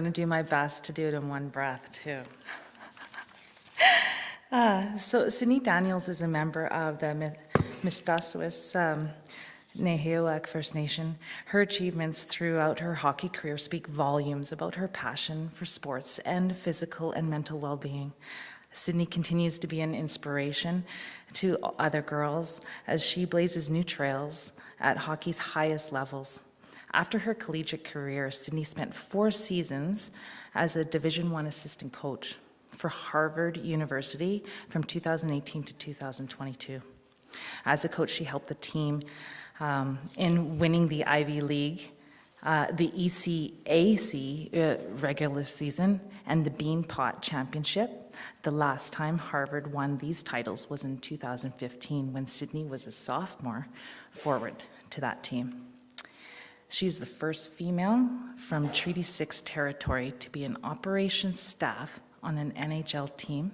I'm going to do my best to do it in one breath, too. So Sydney Daniels is a member of the Mistasuis Nehiyawak First Nation. Her achievements throughout her hockey career speak volumes about her passion for sports and physical and mental well-being. Sydney continues to be an inspiration to other girls as she blazes new trails at hockey's highest levels. After her collegiate career, Sydney spent 4 seasons as a Division I assistant coach for Harvard University from 2018 to 2022. As a coach, she helped the team in winning the Ivy League, the ECAC regular season, and the Beanpot Championship. The last time Harvard won these titles was in 2015 when Sydney was a sophomore forward to that team. She's the first female from Treaty 6 territory to be an operations staff on an NHL team.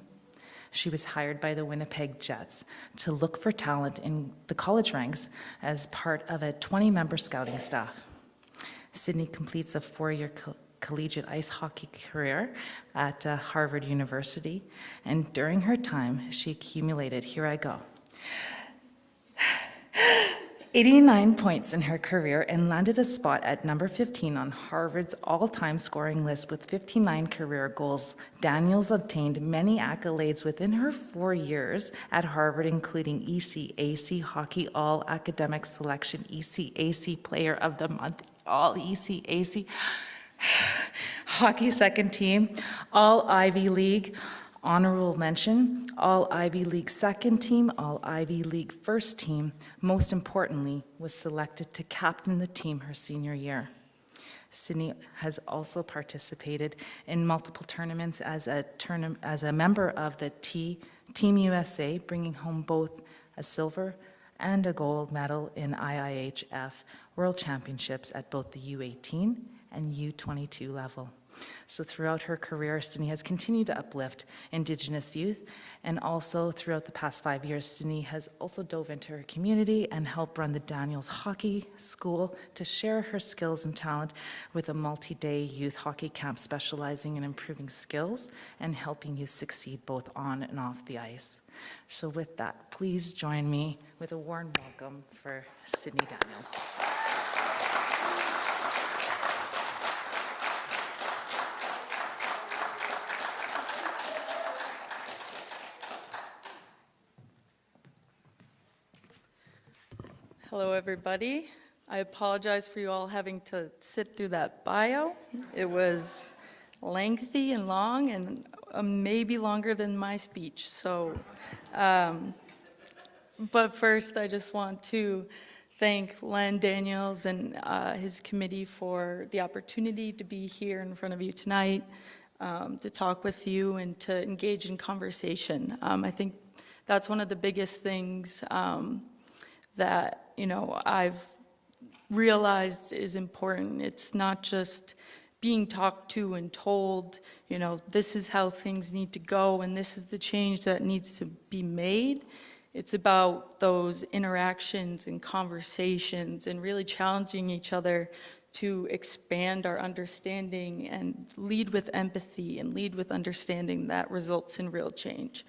She was hired by the Winnipeg Jets to look for talent in the college ranks as part of a 20-member scouting staff. Sydney completes a 4-year collegiate ice hockey career at Harvard University, and during her time, she accumulated, here I go, 89 points in her career and landed a spot at number 15 on Harvard's all-time scoring list with 59 career goals. Daniels obtained many accolades within her 4 years at Harvard, including ECAC Hockey All-Academic Selection, ECAC Player of the Month, All ECAC Hockey Second Team, All Ivy League, Honorable Mention, All Ivy League Second Team, All Ivy League First Team. Most importantly, was selected to captain the team her senior year. Sydney has also participated in multiple tournaments as a member of the Team USA, bringing home both a silver and a gold medal in IIHF World Championships at both the U18 and U22 level. So throughout her career, Sydney has continued to uplift Indigenous youth, and also throughout the past 5 years, Sydney has also dove into her community and helped run the Daniels Hockey School to share her skills and talent with a multi-day youth hockey camp specializing in improving skills and helping youth succeed both on and off the ice. So with that, please join me with a warm welcome for Sydney Daniels. Hello, everybody. I apologize for you all having to sit through that bio. It was lengthy and long and maybe longer than my speech. So, but first I just want to thank Len Daniels and his committee for the opportunity to be here in front of you tonight, to talk with you and to engage in conversation. I think that's one of the biggest things that I've realized is important. It's not just being talked to and told, this is how things need to go and this is the change that needs to be made. It's about those interactions and conversations and really challenging each other to expand our understanding and lead with empathy and lead with understanding that results in real change.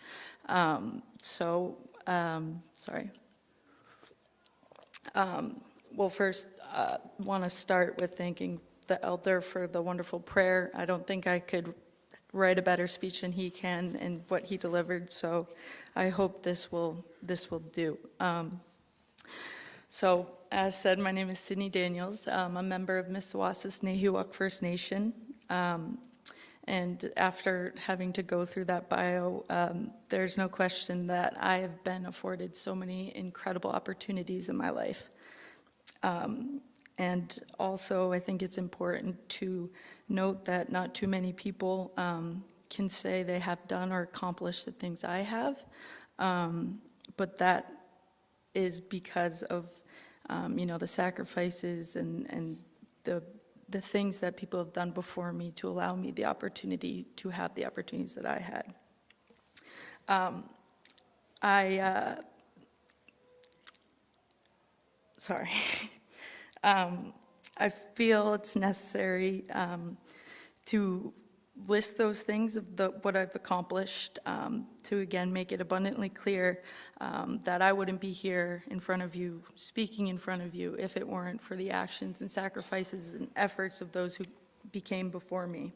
Well, first, want to start with thanking the elder for the wonderful prayer. I don't think I could write a better speech than he can and what he delivered, so I hope this will do. So, as said, my name is Sydney Daniels. I'm a member of Mistasuis Nehiyawak First Nation. And after having to go through that bio, there's no question that I have been afforded so many incredible opportunities in my life. And also, I think it's important to note that not too many people can say they have done or accomplished the things I have, but that is because of, the sacrifices and the things that people have done before me to allow me the opportunity to have the opportunities that I had. I feel it's necessary to list those things of what I've accomplished, to again make it abundantly clear that I wouldn't be here in front of you, speaking in front of you, if it weren't for the actions and sacrifices and efforts of those who became before me.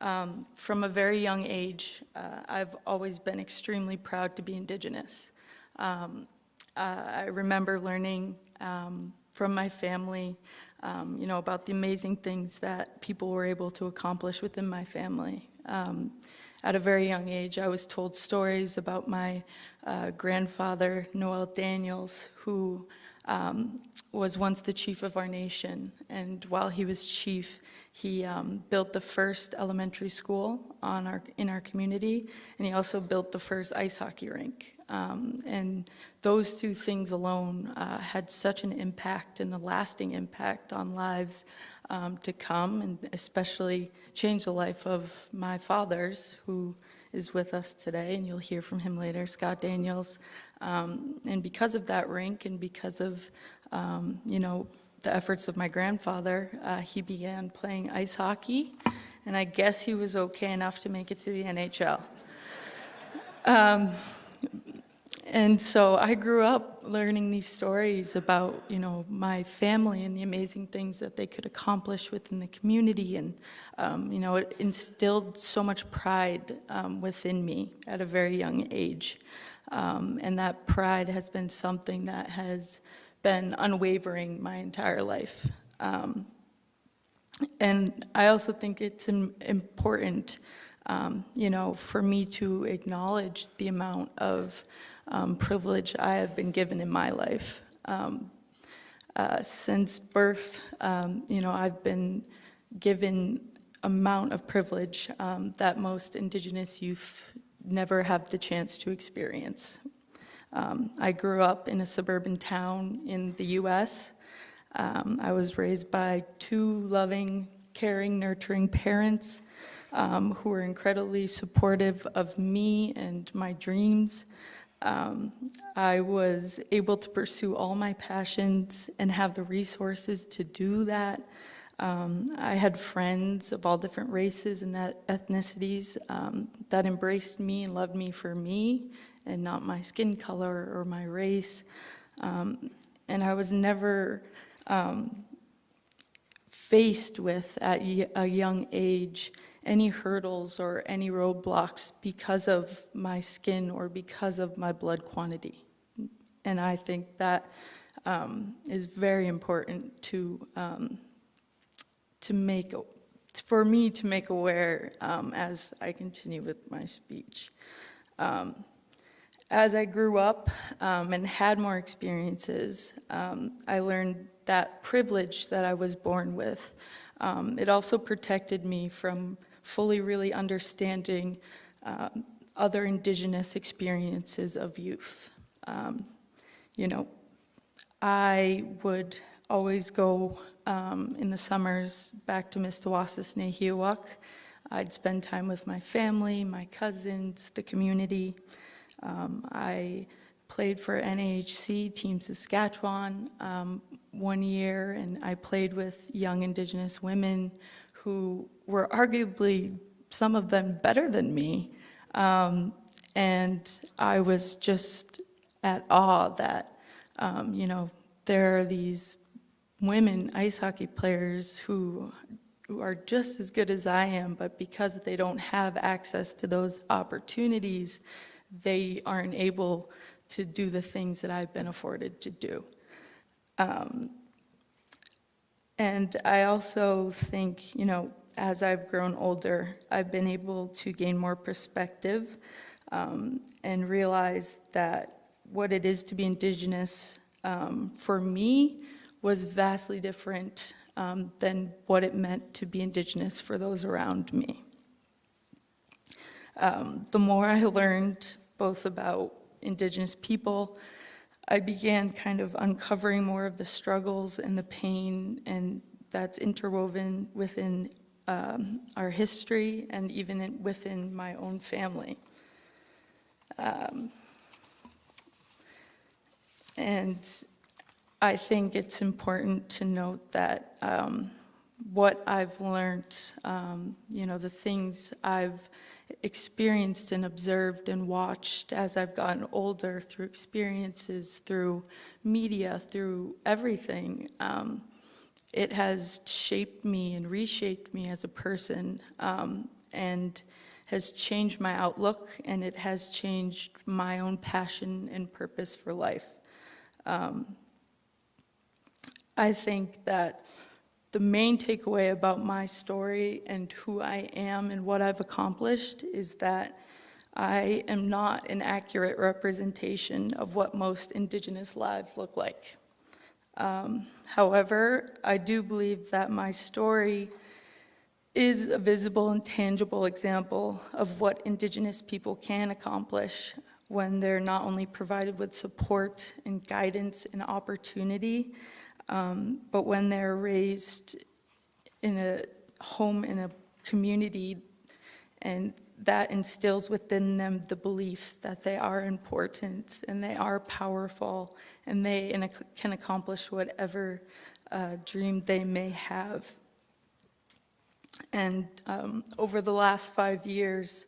From a very young age, I've always been extremely proud to be Indigenous. I remember learning from my family, about the amazing things that people were able to accomplish within my family. At a very young age, I was told stories about my grandfather, Noel Daniels, who was once the chief of our nation. And while he was chief, he built the first elementary school in our community, and he also built the first ice hockey rink. And those two things alone had such an impact and a lasting impact on lives to come, and especially changed the life of my father's, who is with us today, and you'll hear from him later, Scott Daniels. And because of that rink and because of, the efforts of my grandfather, he began playing ice hockey, and I guess he was okay enough to make it to the NHL. And so I grew up learning these stories about, my family and the amazing things that they could accomplish within the community. And, it instilled so much pride within me at a very young age. And that pride has been something that has been unwavering my entire life. And I also think it's important, for me to acknowledge the amount of privilege I have been given in my life. Since birth, I've been given amount of privilege that most Indigenous youth never have the chance to experience. I grew up in a suburban town in the U.S. I was raised by two loving, caring, nurturing parents who were incredibly supportive of me and my dreams. I was able to pursue all my passions and have the resources to do that. I had friends of all different races and ethnicities that embraced me and loved me for me and not my skin color or my race. And I was never faced with, at a young age, any hurdles or any roadblocks because of my skin or because of my blood quantity. And I think that is very important for me to make aware as I continue with my speech. As I grew up and had more experiences, I learned that privilege that I was born with. It also protected me from fully really understanding other Indigenous experiences of youth. I would always go in the summers back to Mistawassis Nehiawak. I'd spend time with my family, my cousins, the community. I played for NAHC, Team Saskatchewan, 1 year, and I played with young Indigenous women who were arguably, some of them, better than me. And I was just at awe that, there are these women ice hockey players who are just as good as I am, but because they don't have access to those opportunities, they aren't able to do the things that I've been afforded to do. And I also think, as I've grown older, I've been able to gain more perspective and realize that what it is to be Indigenous for me was vastly different than what it meant to be Indigenous for those around me. The more I learned both about Indigenous people, I began kind of uncovering more of the struggles and the pain, and that's interwoven within our history and even within my own family. And I think it's important to note that what I've learned, the things I've experienced and observed and watched as I've gotten older through experiences, through media, through everything. It has shaped me and reshaped me as a person, and has changed my outlook, and it has changed my own passion and purpose for life. I think that the main takeaway about my story and who I am and what I've accomplished is that I am not an accurate representation of what most Indigenous lives look like. However, I do believe that my story is a visible and tangible example of what Indigenous people can accomplish when they're not only provided with support and guidance and opportunity, but when they're raised in a home, in a community, and that instills within them the belief that they are important and they are powerful and they can accomplish whatever dream they may have. And over the last 5 years,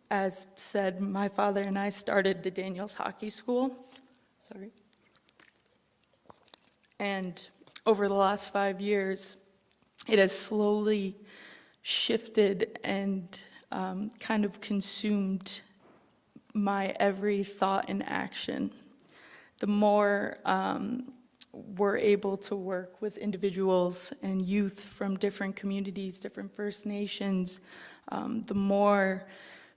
as said, my father and I started the Daniels Hockey School. Sorry. And over the last 5 years, it has slowly shifted and kind of consumed my every thought and action. The more we're able to work with individuals and youth from different communities, different First Nations, the more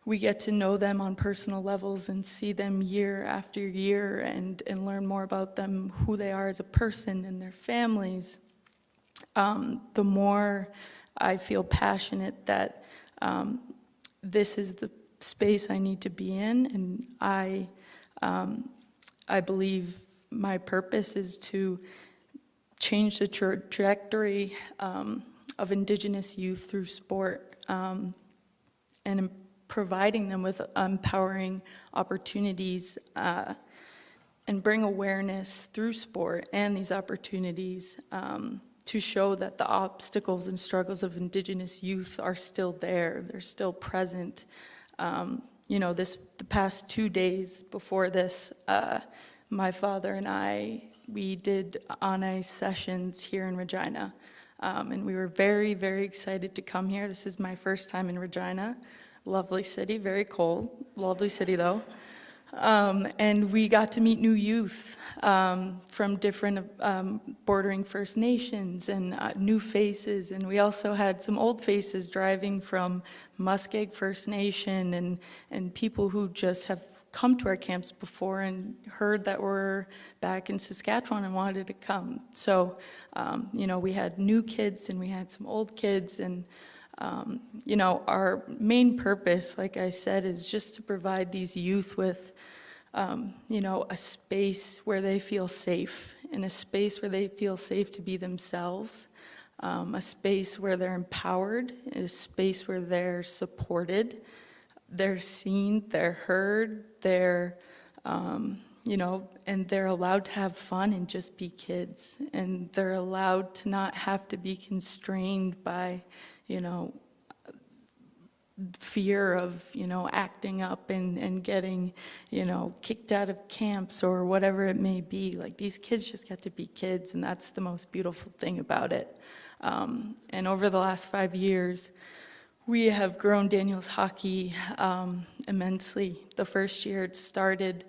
we get to know them on personal levels and see them year after year and learn more about them, who they are as a person and their families, the more I feel passionate that this is the space I need to be in, and I believe my purpose is to change the trajectory of Indigenous youth through sport, and providing them with empowering opportunities and bring awareness through sport and these opportunities to show that the obstacles and struggles of Indigenous youth are still there, they're still present. The past 2 days before this, my father and we did on-ice sessions here in Regina. And we were very, very excited to come here. This is my first time in Regina. Lovely city, very cold, lovely city though. And we got to meet new youth from different bordering First Nations and new faces. And we also had some old faces driving from Muskeg First Nation and people who just have come to our camps before and heard that we're back in Saskatchewan and wanted to come. So, we had new kids and we had some old kids, and our main purpose, like I said, is just to provide these youth with, a space where they feel safe, and a space where they feel safe to be themselves, a space where they're empowered, a space where they're supported, they're seen, they're heard, they're, and they're allowed to have fun and just be kids, and they're allowed to not have to be constrained by, fear of, acting up and getting, kicked out of camps or whatever it may be. Like, these kids just get to be kids, and that's the most beautiful thing about it. And over the last 5 years, we have grown Daniels Hockey immensely. The first year it started,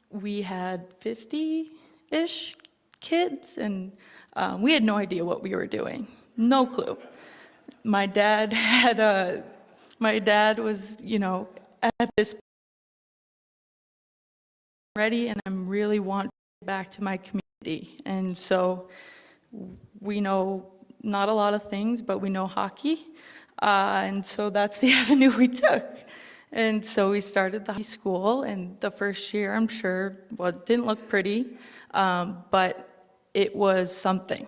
we had 50-ish kids, and we had no idea what we were doing. No clue. My dad was, at this ready, and I'm really wanting to get back to my community. And so we know not a lot of things, but we know hockey. And so that's the avenue we took. And so we started the hockey school, and the first year, I'm sure, it didn't look pretty, but it was something.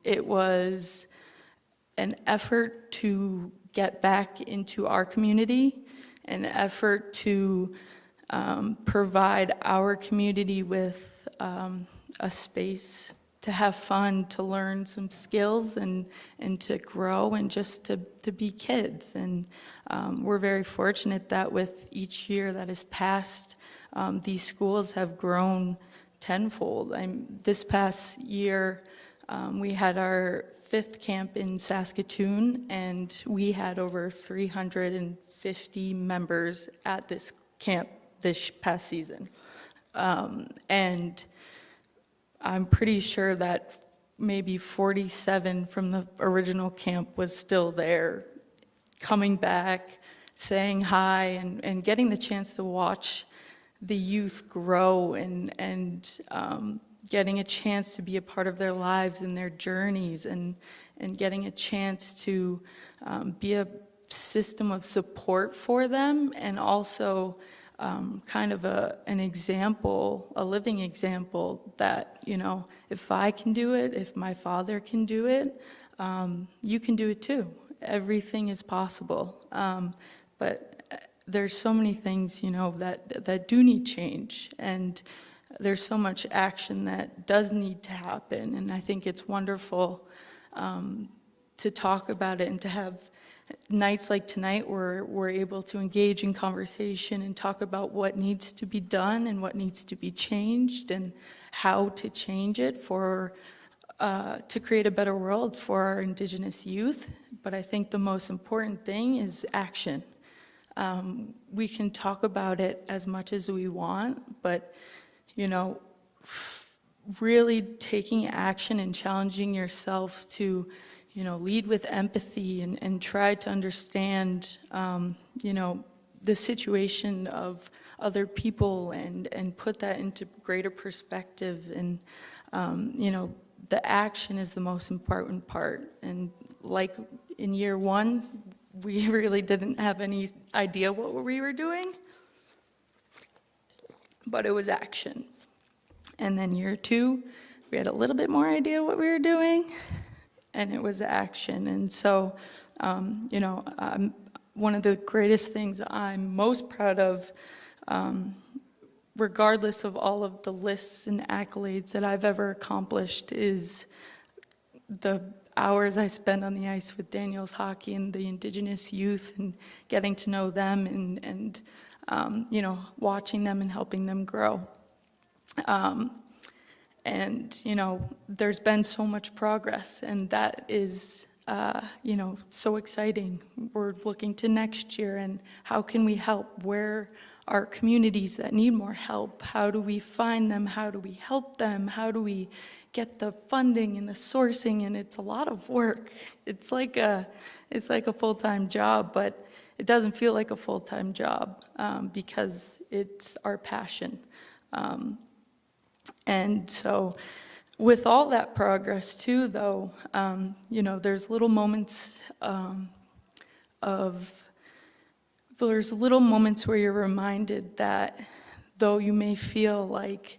It was an effort to get back into our community, an effort to provide our community with a space have fun, to learn some skills and to grow and just to be kids. And we're very fortunate that with each year that has passed, these schools have grown tenfold. This past year, we had our 5th camp in Saskatchewan, and we had over 350 members at this camp this past season. And I'm pretty sure that maybe 47 from the original camp was still there, coming back, saying hi, and getting the chance to watch the youth grow and getting a chance to be a part of their lives and their journeys, and getting a chance to be a system of support for them, and also kind of an example, a living example that, you know, if I can do it, if my father can do it, you can do it too. Everything is possible. But there's so many things, you know, that do need change, and there's so much action that does need to happen. And I think it's wonderful to talk about it and to have nights like tonight where we're able to engage in conversation and talk about what needs to be done and what needs to be changed and how to change it to create a better world for our Indigenous youth. But I think the most important thing is action. We can talk about it as much as we want, but, you know, really taking action and challenging yourself to, you know, lead with empathy and try to understand, you know, the situation of other people and put that into greater perspective. And, you know, the action is the most important part. And like in year 1, we really didn't have any idea what we were doing, but it was action. And then year 2, we had a little bit more idea what we were doing, and it was action. And so, you know, one of the greatest things I'm most proud of, regardless of all of the lists and accolades that I've ever accomplished, is the hours I spend on the ice with Daniels hockey and the Indigenous youth, and getting to know them and you know, watching them and helping them grow. And, you know, there's been so much progress, and that is, you know, so exciting. We're looking to next year, and how can we help? Where are communities that need more help? How do we find them? How do we help them? How do we get the funding and the sourcing? And it's a lot of work. It's like a full-time job, but it doesn't feel like a full-time job because it's our passion. And so with all that progress too, though, you know, there's little moments where you're reminded that though you may feel like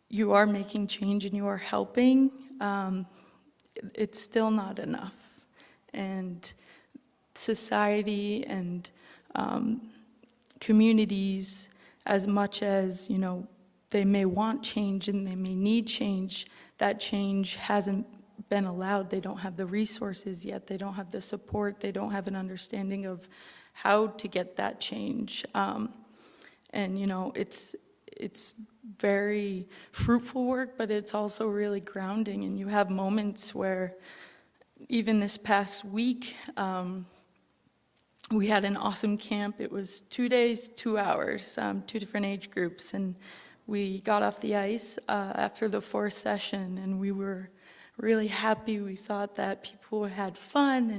you are making change and you are helping, it's still not enough. And society and communities, as much as, you know, they may want change and they may need change, that change hasn't been allowed. They don't have the resources yet. They don't have the support. They don't have an understanding of how to get that change. And, you know, it's very fruitful work, but it's also really grounding. And you have moments where, even this past week, we had an awesome camp. It was 2 days, 2 hours, 2 different age groups. And we got off the ice after the 4th session, and we were really happy. We thought that people had fun,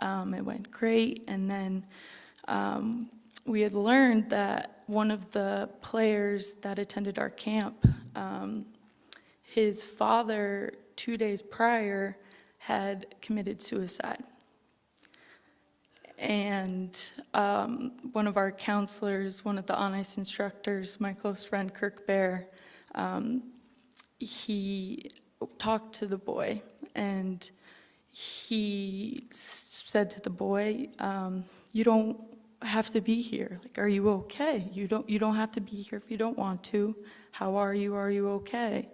and it went great. And then we had learned that one of the players that attended our camp, his father 2 days prior had committed suicide. And one of our counselors, one of the on-ice instructors, my close friend Kirk Bear, he talked to the boy, and he said to the boy, you don't have to be here. Like, are you okay? You don't have to be here if you don't want to. How are you? Are you okay?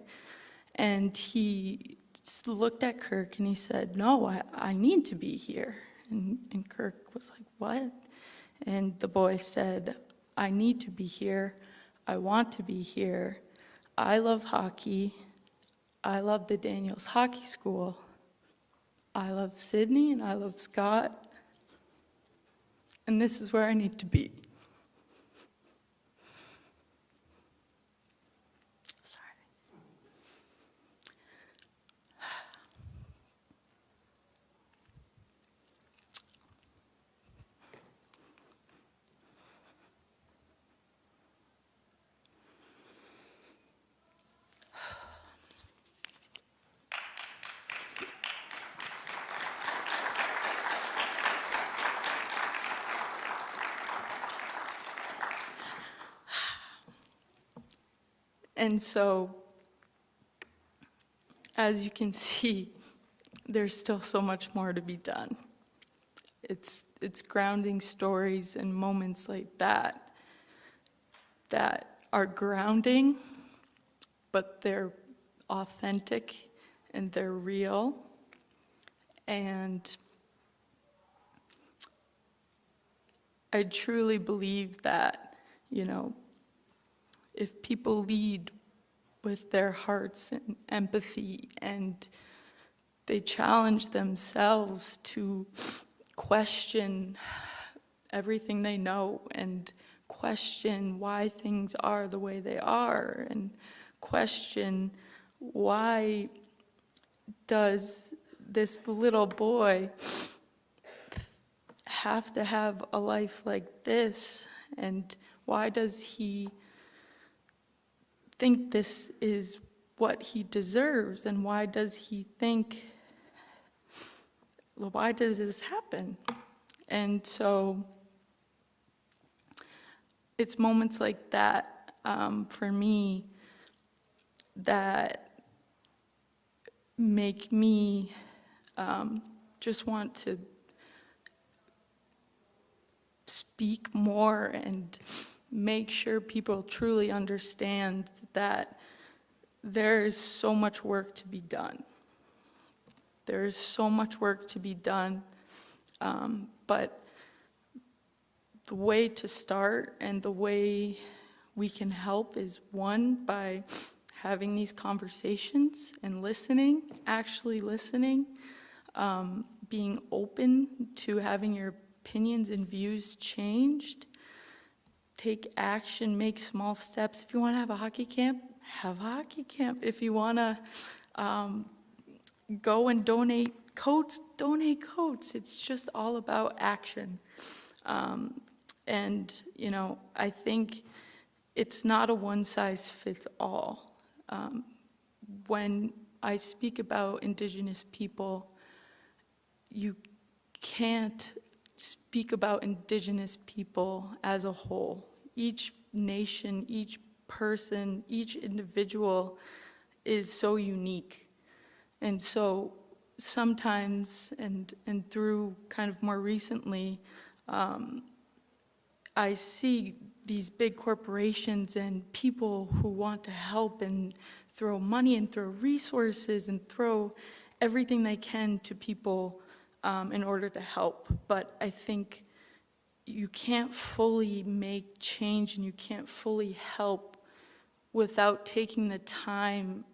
And he looked at Kirk and he said, no, I need to be here. And Kirk was like, what? And the boy said, I need to be here. I want to be here. I love hockey. I love the Daniels Hockey School. I love Sydney and I love Scott. And this is where I need to be. Sorry. And so, as you can see, there's still so much more to be done. It's grounding stories and moments like that are grounding, but they're authentic and they're real. And I truly believe that, if people lead with their hearts and empathy and they challenge themselves to question everything they know and question why things are the way they are and question why does this little boy have to have a life like this, and why does he think this is what he deserves, and why does this happen? And so it's moments like that for me that make me just want to speak more and make sure people truly understand that there is so much work to be done. There is so much work to be done, but the way to start and the way we can help is, one, by having these conversations and listening, actually listening, being open to having your opinions and views changed. Take action, make small steps. If you want to have a hockey camp, have a hockey camp. If you want to go and donate coats, donate coats. It's just all about action. And, I think it's not a one-size-fits-all. When I speak about Indigenous people, you can't speak about Indigenous people as a whole. Each nation, each person, each individual is so unique. And so sometimes, and through kind of more recently, I see these big corporations and people who want to help and throw money and throw resources and throw everything they can to people in order to help. But I think you can't fully make change and you can't fully help without taking the time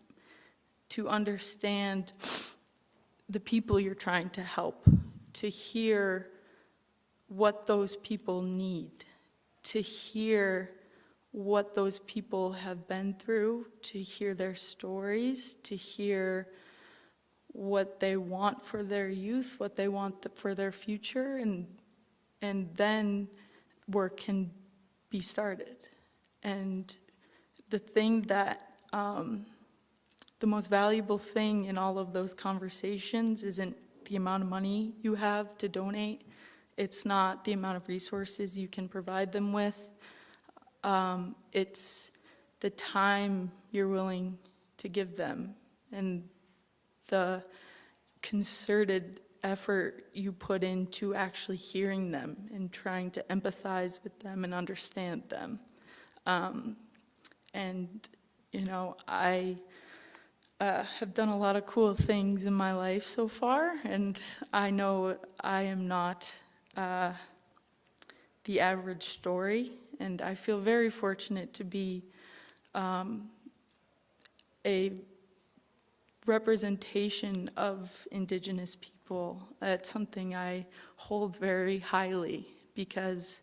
to understand the people you're trying to help, to hear what those people need, to hear what those people have been through, to hear their stories, to hear what they want for their youth, what they want for their future, and then work can be started. And the thing that, the most valuable thing in all of those conversations isn't the amount of money you have to donate. It's not the amount of resources you can provide them with. It's the time you're willing to give them and the concerted effort you put into actually hearing them and trying to empathize with them and understand them. And, have done a lot of cool things in my life so far, and I know I am not the average story, and I feel very fortunate to be a representation of Indigenous people. That's something I hold very highly because,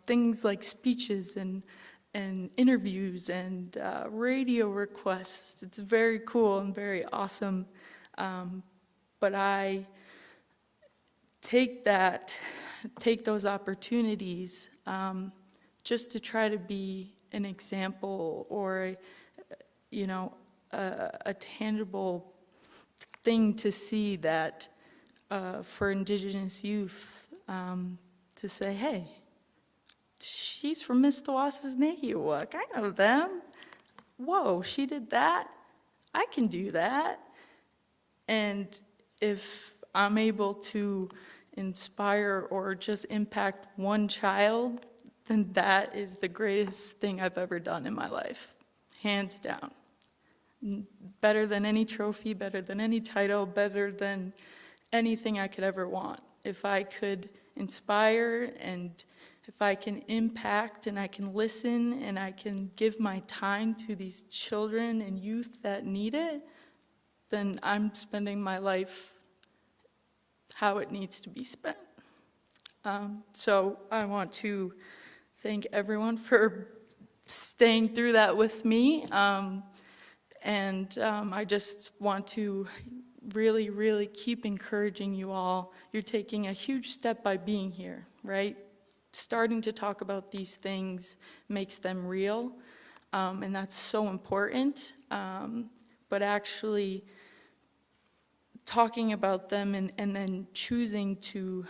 things like speeches and interviews and radio requests, it's very cool and very awesome. But I take those opportunities just to try to be an example or, a tangible thing to see that for Indigenous youth, to say, hey, she's from Mistawassa's Nahiwak. I know them. Whoa, she did that. I can do that. And if I'm able to inspire or just impact one child, then that is the greatest thing I've ever done in my life, hands down. Better than any trophy, better than any title, better than anything I could ever want. If I could inspire and if I can impact and I can listen and I can give my time to these children and youth that need it, then I'm spending my life how it needs to be spent. So I want to thank everyone for staying through that with me. I just want to really, really keep encouraging you all. You're taking a huge step by being here, right? Starting to talk about these things makes them real, and that's so important. But actually talking about them and then choosing to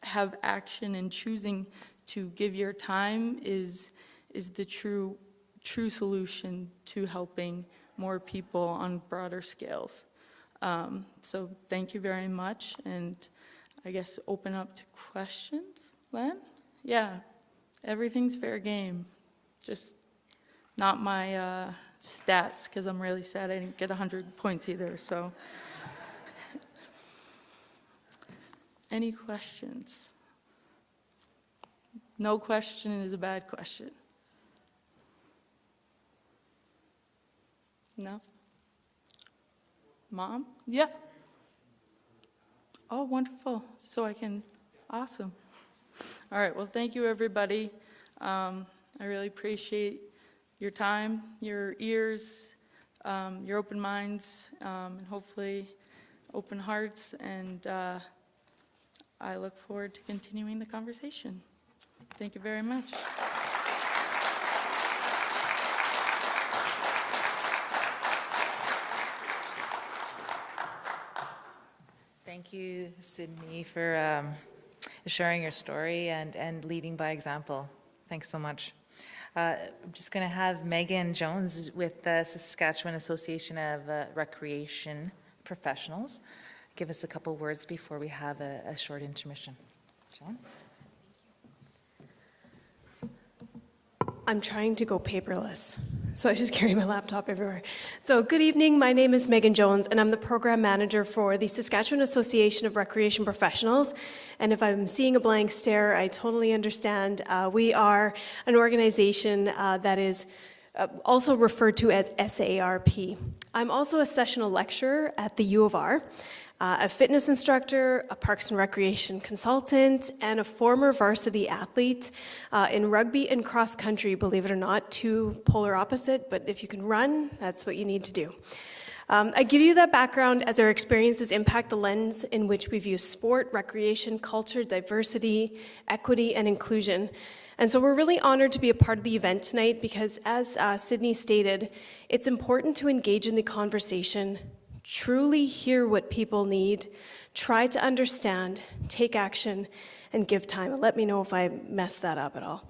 have action and choosing to give your time is the true solution to helping more people on broader scales. So thank you very much, and I guess open up to questions. Len? Yeah, everything's fair game. Just not my stats, because I'm really sad I didn't get 100 points either, so. Any questions? No question is a bad question. No? Mom? Yeah. Oh, wonderful. So I can, awesome. All right, well, thank you, everybody. I really appreciate your time, your ears, your open minds, and hopefully open hearts, and I look forward to continuing the conversation. Thank you very much. Thank you, Sydney, for sharing your story and leading by example. Thanks so much. I'm just going to have Megan Jones with the Saskatchewan Association of Recreation Professionals give us a couple words before we have a short intermission. John? I'm trying to go paperless, so I just carry my laptop everywhere. So good evening, my name is Megan Jones, and I'm the program manager for the Saskatchewan Association of Recreation Professionals. And if I'm seeing a blank stare, I totally understand. We are an organization that is also referred to as SARP. I'm also a sessional lecturer at the U of R, a fitness instructor, a parks and recreation consultant, and a former varsity athlete in rugby and cross country, believe it or not, two polar opposite, but if you can run, that's what you need to do. I give you that background as our experiences impact the lens in which we view sport, recreation, culture, diversity, equity, and inclusion. And so we're really honored to be a part of the event tonight because, as Sydney stated, it's important to engage in the conversation, truly hear what people need, try to understand, take action, and give time. And let me know if I messed that up at all.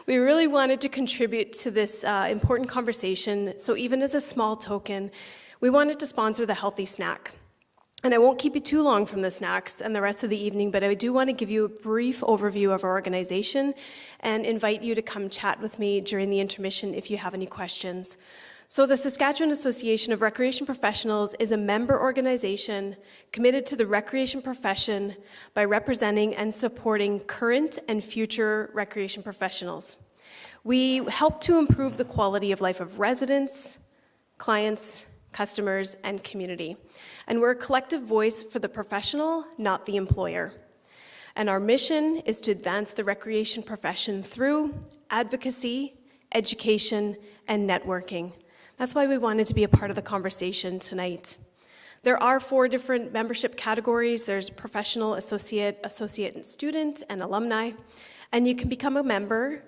We really wanted to contribute to this important conversation, so even as a small token, we wanted to sponsor the Healthy Snack. And I won't keep you too long from the snacks and the rest of the evening, but I do want to give you a brief overview of our organization and invite you to come chat with me during the intermission if you have any questions. So the Saskatchewan Association of Recreation Professionals is a member organization committed to the recreation profession by representing and supporting current and future recreation professionals. We help to improve the quality of life of residents, clients, customers, and community. And we're a collective voice for the professional, not the employer. And our mission is to advance the recreation profession through advocacy, education, and networking. That's why we wanted to be a part of the conversation tonight. There are 4 different membership categories. There's professional, associate, associate and student, and alumni. And you can become a member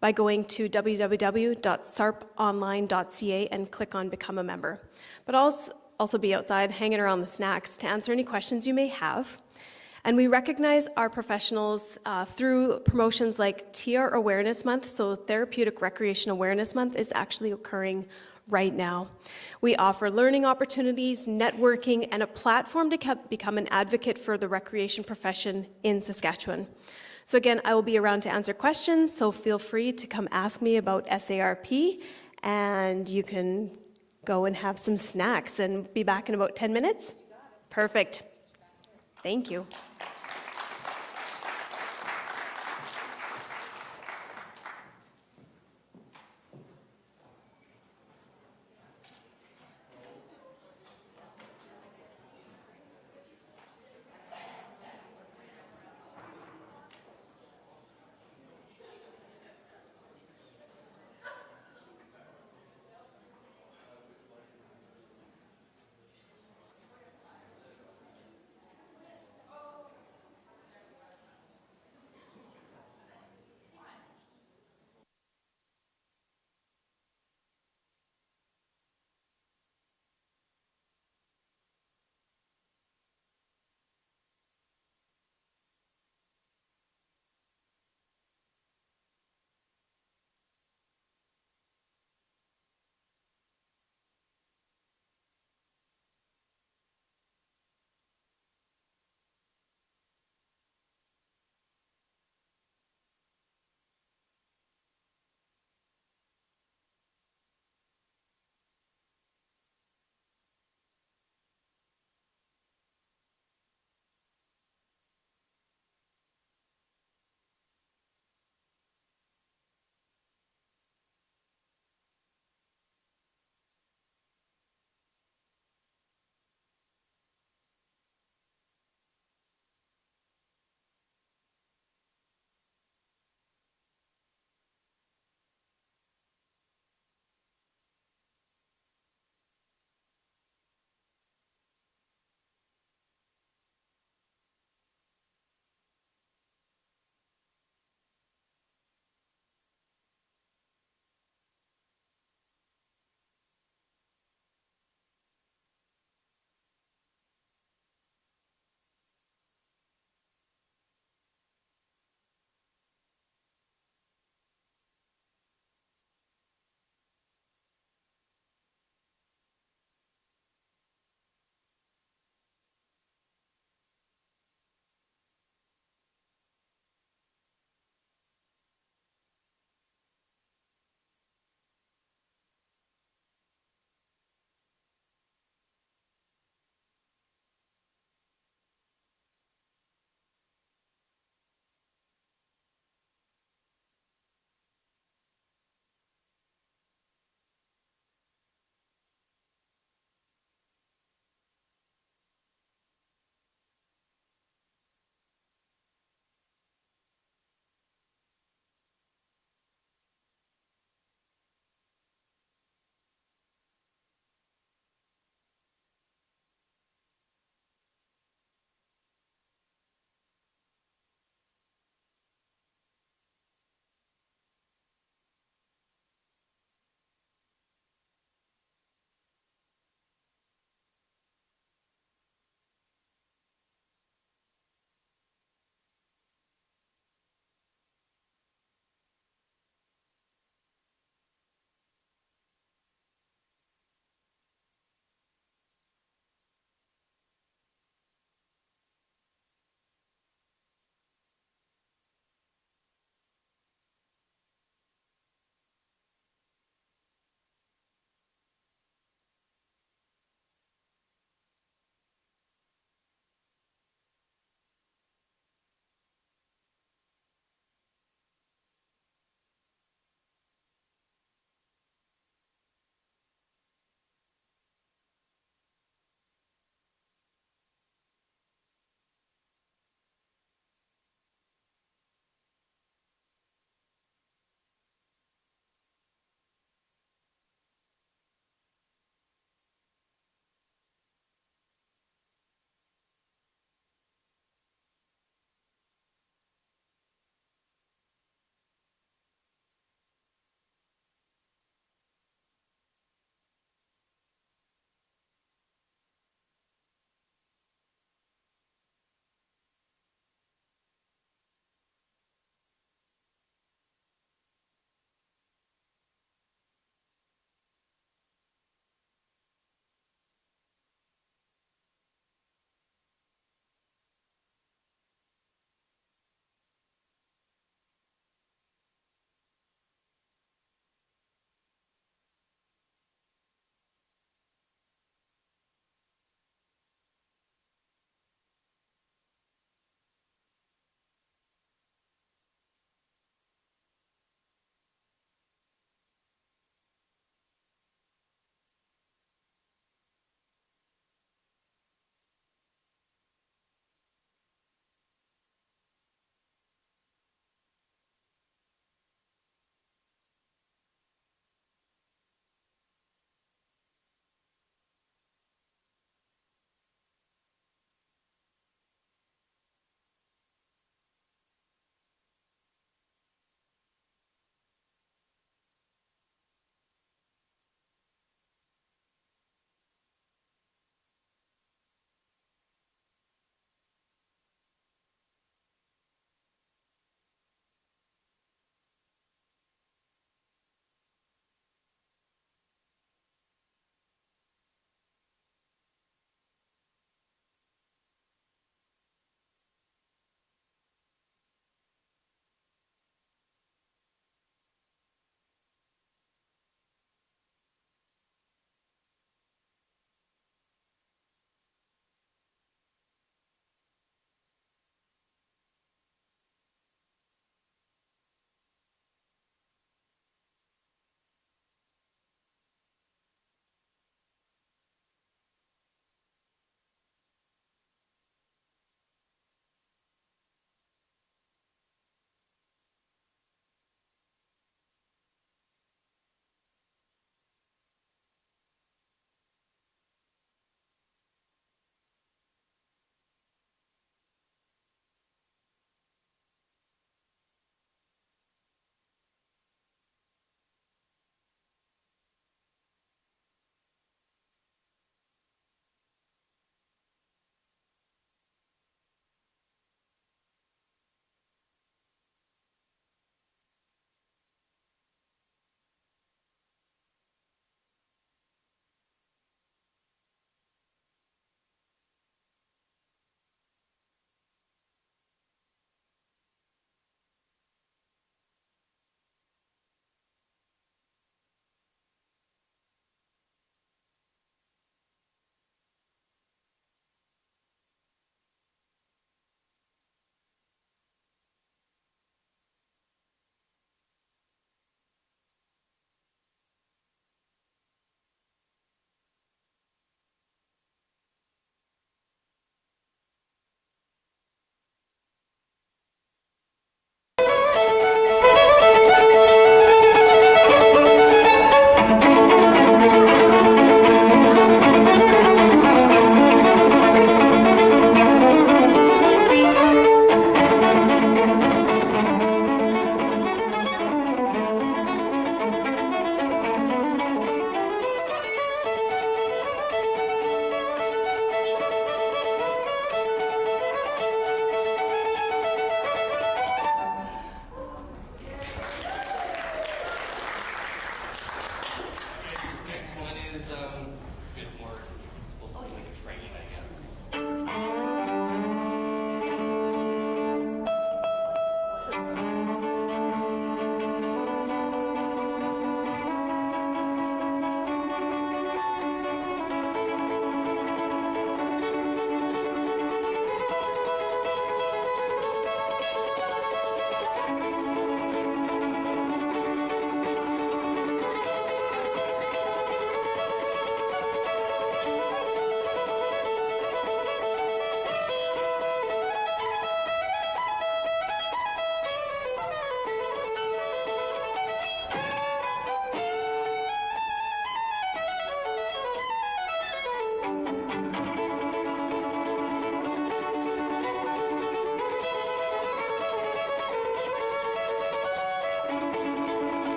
by going to www.sarponline.ca and click on Become a Member. But I'll also be outside hanging around the snacks to answer any questions you may have. And we recognize our professionals through promotions like TR Awareness Month. So Therapeutic Recreation Awareness Month is actually occurring right now. We offer learning opportunities, networking, and a platform to become an advocate for the recreation profession in Saskatchewan. So again, I will be around to answer questions, so feel free to come ask me about SARP, and you can go and have some snacks and be back in about 10 minutes. Perfect. Thank you.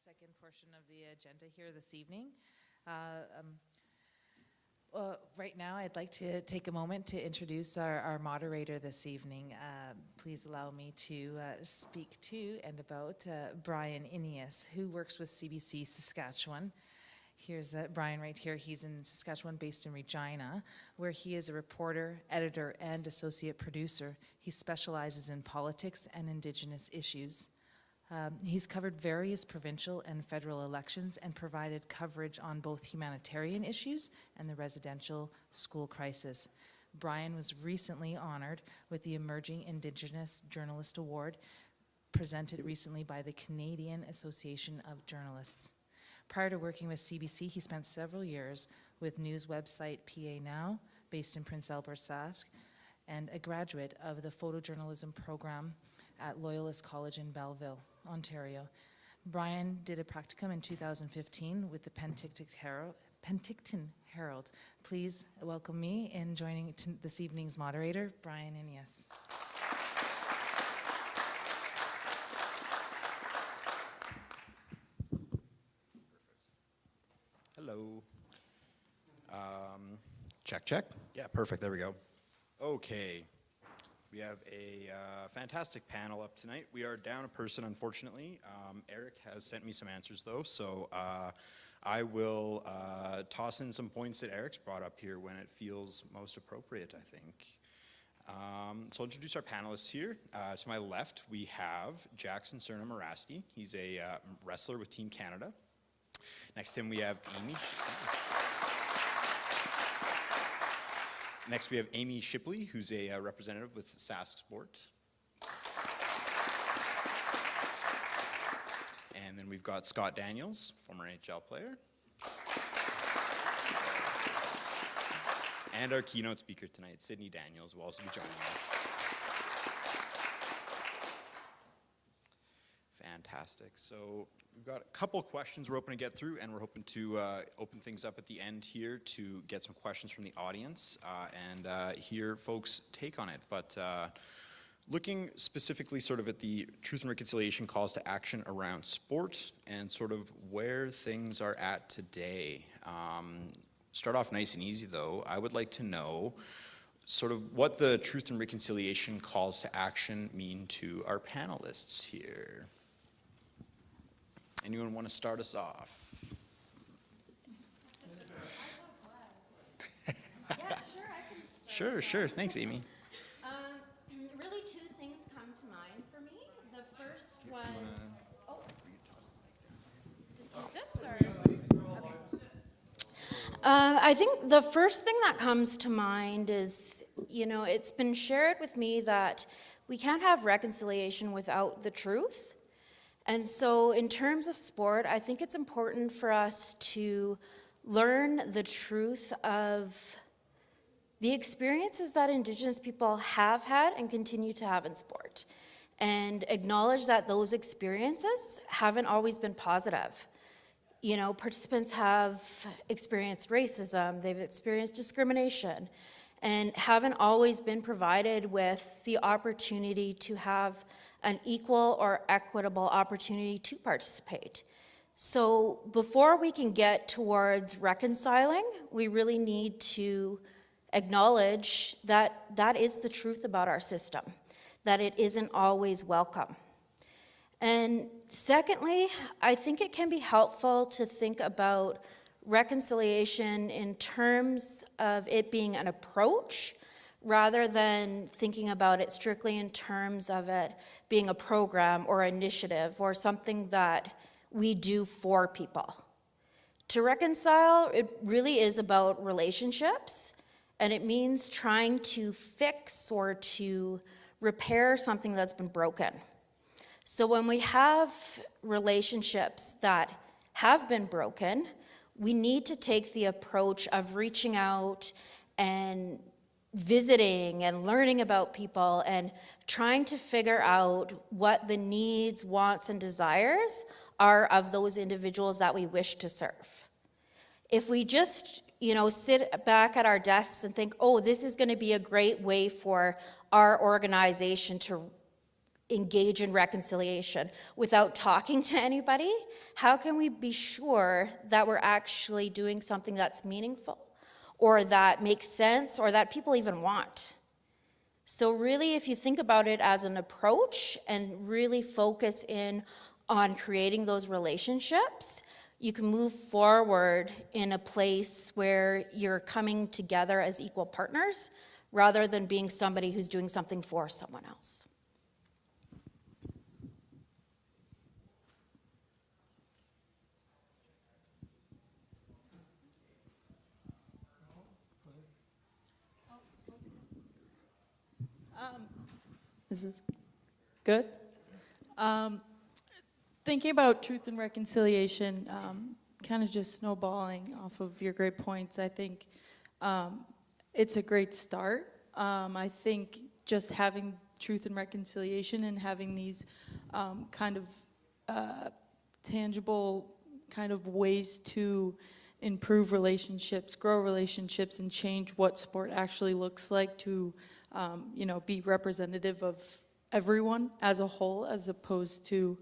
second portion of the agenda here this evening. Right now, I'd like to take a moment to introduce our moderator this evening. Please allow me to speak to and about Bryan Eneas, who works with CBC Saskatchewan. Here's Bryan right here. He's in Saskatchewan, based in Regina, where he is a reporter, editor, and associate producer. He specializes in politics and Indigenous issues. He's covered various provincial and federal elections and provided coverage on both humanitarian issues and the residential school crisis. Bryan was recently honored with the Emerging Indigenous Journalist Award, presented recently by the Canadian Association of Journalists. Prior to working with CBC, he spent several years with news website PA Now, based in Prince Albert, Sask, and a graduate of the photojournalism program at Loyalist College in Belleville, Ontario. Bryan did a practicum in 2015 with the Penticton Herald. Please welcome me in joining this evening's moderator, Bryan Eneas. Hello. Check. Yeah, perfect. There we go. Okay. We have a fantastic panel up tonight. We are down a person, unfortunately. Eric has sent me some answers, though, so I will toss in some points that Eric's brought up here when it feels most appropriate, I think. So I'll introduce our panelists here. To my left, we have Jackson Cerna-Moraski. He's a wrestler with Team Canada. Next to him, we have Amy. Next, we have Amy Shipley, who's a representative with Sask Sport. And then we've got Scott Daniels, former NHL player. And our keynote speaker tonight, Sydney Daniels, will also be joining us. Fantastic. So we've got a couple questions we're hoping to get through, and we're hoping to open things up at the end here to get some questions from the audience and hear folks' take on it. But looking specifically sort of at the Truth and Reconciliation calls to action around sport and sort of where things are at today. Start off nice and easy, though. I would like to know sort of what the Truth and Reconciliation calls to action mean to our panelists here. Anyone want to start us off? Yeah, sure, I can start. Sure. Thanks, Amy. Really, two things come to mind for me. The first one. Oh, just use this, or? Okay. I think the first thing that comes to mind is, it's been shared with me that we can't have reconciliation without the truth. And so in terms of sport, I think it's important for us to learn the truth of the experiences that Indigenous people have had and continue to have in sport, and acknowledge that those experiences haven't always been positive. Participants have experienced racism, they've experienced discrimination, and haven't always been provided with the opportunity to have an equal or equitable opportunity to participate. So before we can get towards reconciling, we really need to acknowledge that that is the truth about our system, that it isn't always welcome. And secondly, I think it can be helpful to think about reconciliation in terms of it being an approach rather than thinking about it strictly in terms of it being a program or initiative or something that we do for people. To reconcile, it really is about relationships, and it means trying to fix or to repair something that's been broken. So when we have relationships that have been broken, we need to take the approach of reaching out and visiting and learning about people and trying to figure out what the needs, wants, and desires are of those individuals that we wish to serve. If we just, sit back at our desks and think, oh, this is going to be a great way for our organization to engage in reconciliation without talking to anybody? How can we be sure that we're actually doing something that's meaningful or that makes sense or that people even want? So really, if you think about it as an approach and really focus in on creating those relationships, you can move forward in a place where you're coming together as equal partners rather than being somebody who's doing something for someone else. Is this good? Thinking about truth and reconciliation, kind of just snowballing off of your great points, I think it's a great start. I think just having truth and reconciliation and having these kind of tangible kind of ways to improve relationships, grow relationships, and change what sport actually looks like to be representative of everyone as a whole, as opposed to,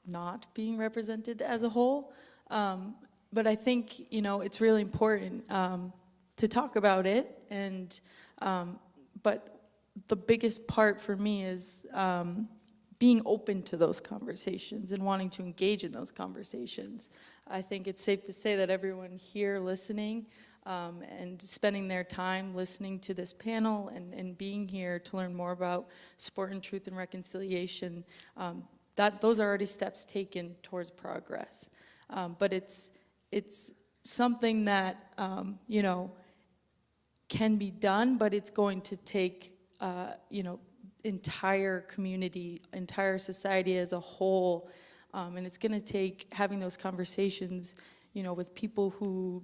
not being represented as a whole. But I think, it's really important to talk about it. And, but the biggest part for me is being open to those conversations and wanting to engage in those conversations. I think it's safe to say that everyone here listening and spending their time listening to this panel and being here to learn more about sport and truth and reconciliation, those are already steps taken towards progress. But it's something that, can be done, but it's going to take, entire community, entire society as a whole, and it's going to take having those conversations, with people who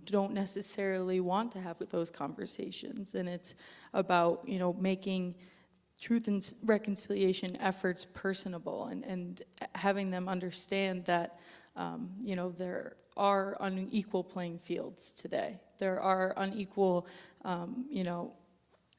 don't necessarily want to have those conversations. And it's about, making truth and reconciliation efforts personable and having them understand that, there are unequal playing fields today. There are unequal,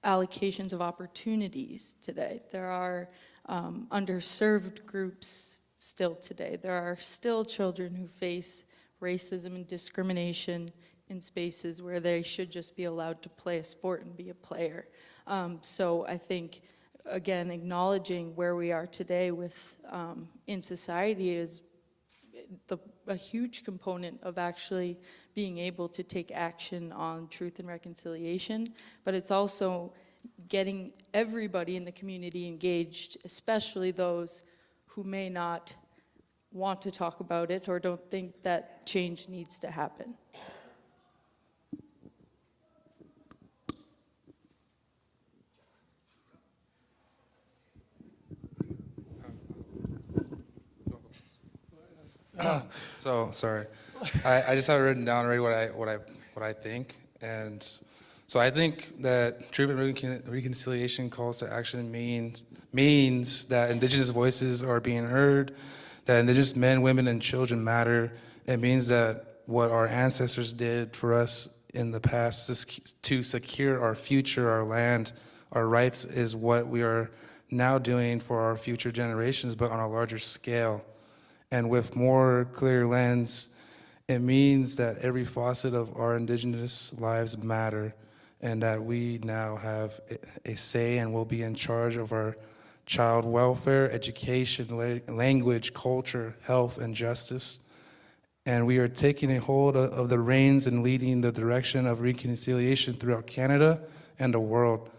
allocations of opportunities today. There are underserved groups still today. There are still children who face racism and discrimination in spaces where they should just be allowed to play a sport and be a player. So I think, again, acknowledging where we are today with in society is a huge component of actually being able to take action on truth and reconciliation, but it's also getting everybody in the community engaged, especially those who may not want to talk about it or don't think that change needs to happen. So sorry, I just have it written down already what I think, and so I think that truth and reconciliation calls to action means that Indigenous voices are being heard, that Indigenous men, women, and children matter. It means that what our ancestors did for us in the past to secure our future, our land, our rights, is what we are now doing for our future generations, but on a larger scale. And with more clear lens, it means that every facet of our Indigenous lives matter, and that we now have a say and will be in charge of our child welfare, education, language, culture, health, and justice. And we are taking a hold of the reins and leading the direction of reconciliation throughout Canada and the world,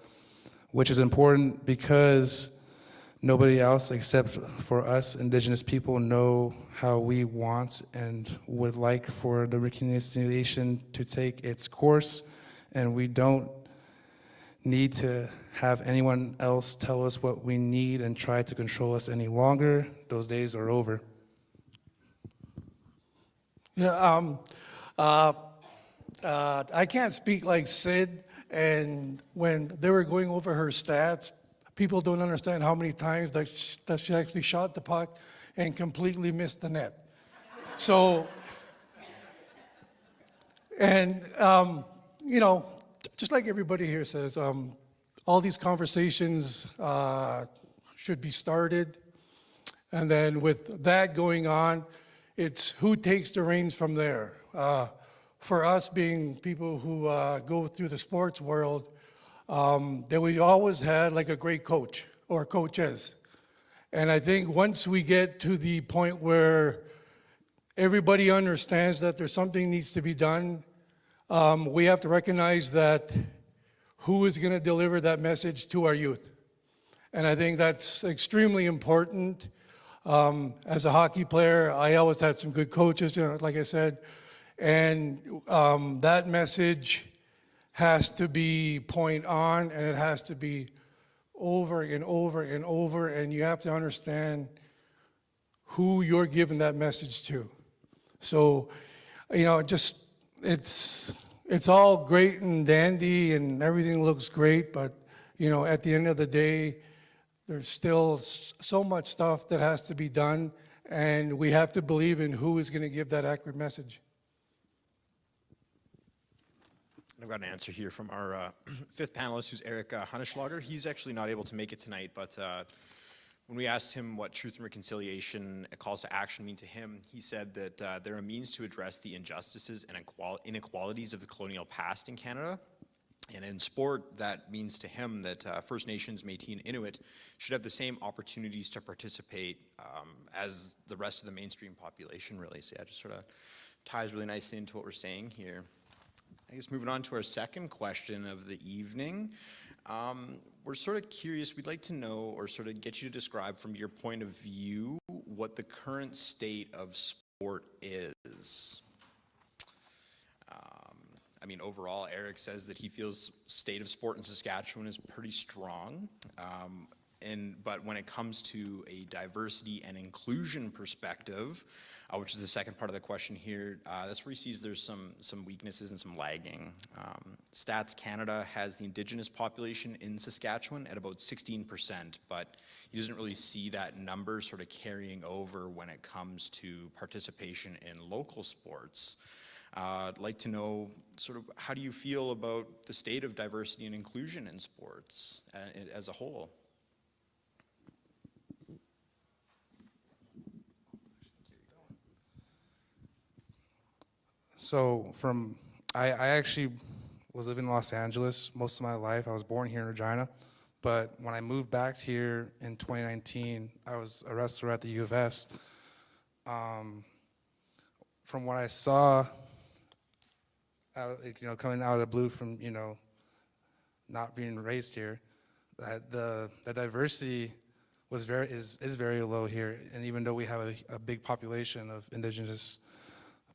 which is important because nobody else except for us Indigenous people know how we want and would like for the reconciliation to take its course, and we don't need to have anyone else tell us what we need and try to control us any longer. Those days are over. Yeah, I can't speak like Sid, and when they were going over her stats, people don't understand how many times that she actually shot the puck and completely missed the net. So, and just like everybody here says, all these conversations should be started. And then with that going on, it's who takes the reins from there. For us being people who go through the sports world, that we always had like a great coach or coaches. And I think once we get to the point where everybody understands that there's something needs to be done, we have to recognize that who is going to deliver that message to our youth. And I think that's extremely important. As a hockey player, I always had some good coaches, like I said, and that message has to be point on, and it has to be over and over and over, and you have to understand who you're giving that message to. So, just it's all great and dandy and everything looks great, but at the end of the day, there's still so much stuff that has to be done, and we have to believe in who is going to give that accurate message. I've got an answer here from our fifth panelist, who's Eric Hunnischlager. He's actually not able to make it tonight, but when we asked him what truth and reconciliation calls to action mean to him, he said that they're a means to address the injustices and inequalities of the colonial past in Canada. And in sport, that means to him that First Nations, Métis, and Inuit should have the same opportunities to participate as the rest of the mainstream population, really. So yeah, it just sort of ties really nicely into what we're saying here. I guess moving on to our second question of the evening, we're sort of curious, we'd like to know or sort of get you to describe from your point of view what the current state of sport is. Overall, Eric says that he feels state of sport in Saskatchewan is pretty strong. But when it comes to a diversity and inclusion perspective, which is the second part of the question here, that's where he sees there's some weaknesses and some lagging. Stats Canada has the Indigenous population in Saskatchewan at about 16%, but he doesn't really see that number sort of carrying over when it comes to participation in local sports. I'd like to know sort of how do you feel about the state of diversity and inclusion in sports as a whole? So I actually was living in Los Angeles most of my life. I was born here in Regina, but when I moved back here in 2019, I was a wrestler at the U of S. From what I saw, coming out of the blue from not being raised here, that the diversity is very low here, and even though we have a big population of Indigenous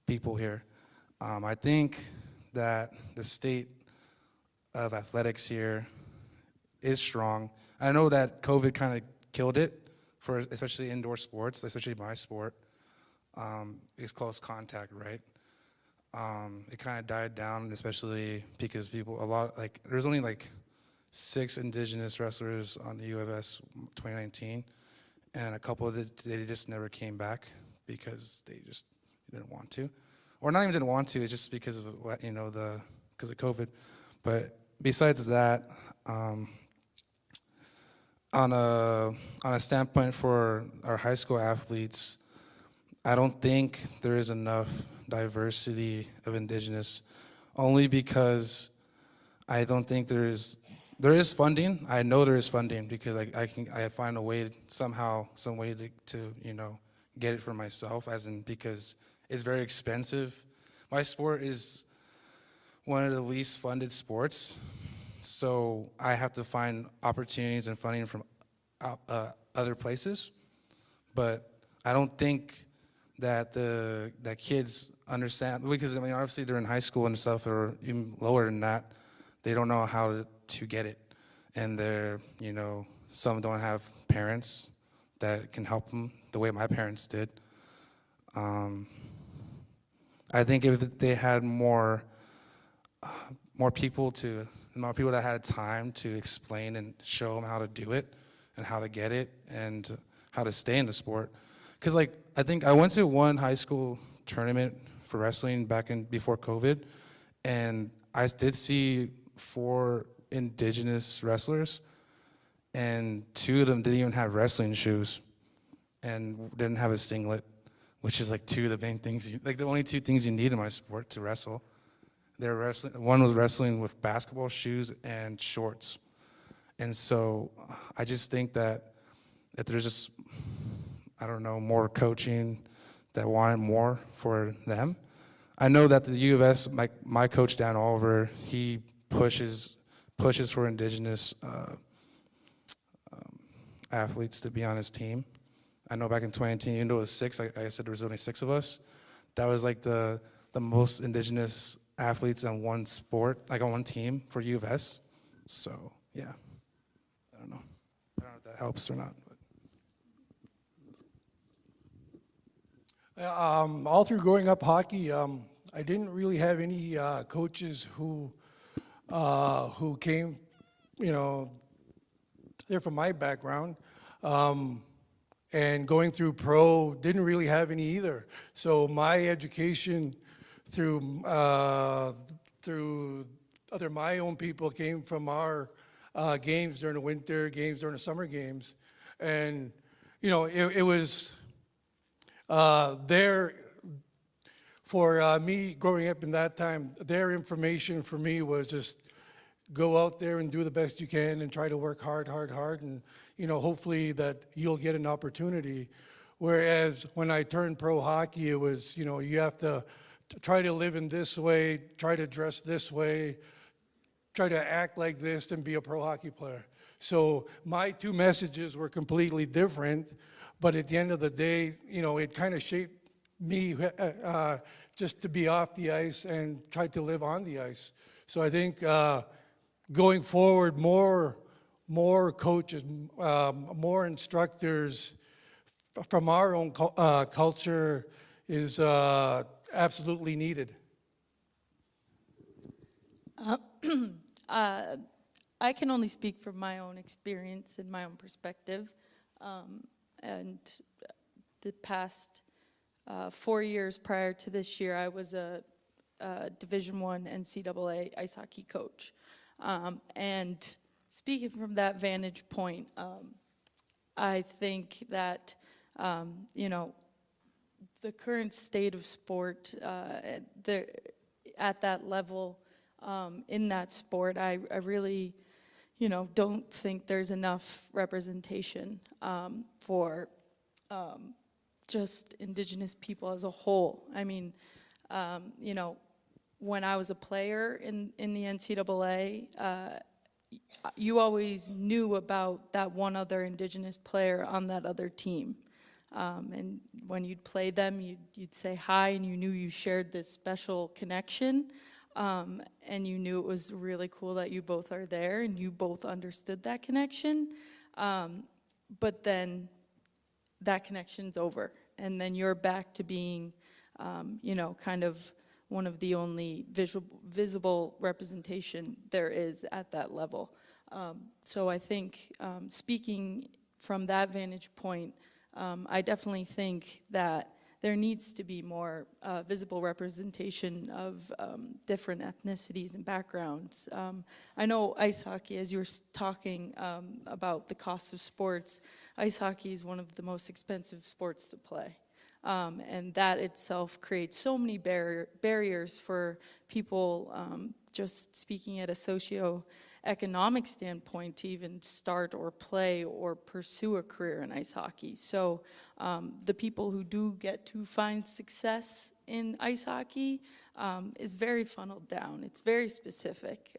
people here. I think that the state of athletics here is strong. I know that COVID kind of killed it for especially indoor sports, especially my sport. It's close contact, right? It kind of died down, especially because there's only like 6 Indigenous wrestlers on the U of S 2019, and a couple of they just never came back because they just didn't want to. Or not even didn't want to, it's just because of because of COVID. But besides that, on a standpoint for our high school athletes, I don't think there is enough diversity of Indigenous, only because I don't think there is funding. I know there is funding because I find a way some way to get it for myself, because it's very expensive. My sport is one of the least funded sports, so I have to find opportunities and funding from other places. But I don't think that that kids understand, because obviously they're in high school and stuff, or even lower than that. They don't know how to get it, and they're some don't have parents that can help them the way my parents did. I think if they had more people that had time to explain and show them how to do it and how to get it and how to stay in the sport. Because I think I went to one high school tournament for wrestling before COVID, and I did see 4 Indigenous wrestlers, and 2 of them didn't even have wrestling shoes and didn't have a singlet, which is like 2 of the main things, like the only 2 things you need in my sport to wrestle. They're wrestling. One was wrestling with basketball shoes and shorts. And so I just think that there's just, I don't know, more coaching that wanted more for them. I know that the U of S, my coach Dan Oliver, he pushes for Indigenous athletes to be on his team. I know back in 2018, even though it was 6, I said there was only 6 of us. That was like the most Indigenous athletes on one sport, like on one team for U of S. So yeah, I don't know if that helps or not. But. All through growing up hockey, I didn't really have any coaches who came, they're from my background. And going through pro, didn't really have any either. So my education through my own people came from our games during the winter, games during the summer games. And, it was there for me growing up in that time. Their information for me was just go out there and do the best you can and try to work hard, and hopefully that you'll get an opportunity. Whereas when I turned pro hockey, it was, you have to try to live in this way, try to dress this way, try to act like this and be a pro hockey player. So my 2 messages were completely different, but at the end of the day, it kind of shaped me just to be off the ice and try to live on the ice. So I think going forward, more coaches, more instructors from our own culture is absolutely needed. I can only speak from my own experience and my own perspective. And the past 4 years prior to this year, I was a Division I NCAA ice hockey coach. And speaking from that vantage point, I think that, the current state of sport at that level, in that sport, I really, don't think there's enough representation for just Indigenous people as a whole. I mean, when I was a player in the NCAA, you always knew about that one other Indigenous player on that other team. And when you'd play them, you'd say hi, and you knew you shared this special connection. And you knew it was really cool that you both are there and you both understood that connection. But then that connection's over. And then you're back to being, kind of one of the only visible representation there is at that level. So I think speaking from that vantage point, I definitely think that there needs to be more visible representation of different ethnicities and backgrounds. I know ice hockey, as you were talking about the cost of sports, ice hockey is one of the most expensive sports to play. And that itself creates so many barriers for people, just speaking at a socioeconomic standpoint, to even start or play or pursue a career in ice hockey. So the people who do get to find success in ice hockey is very funneled down. It's very specific.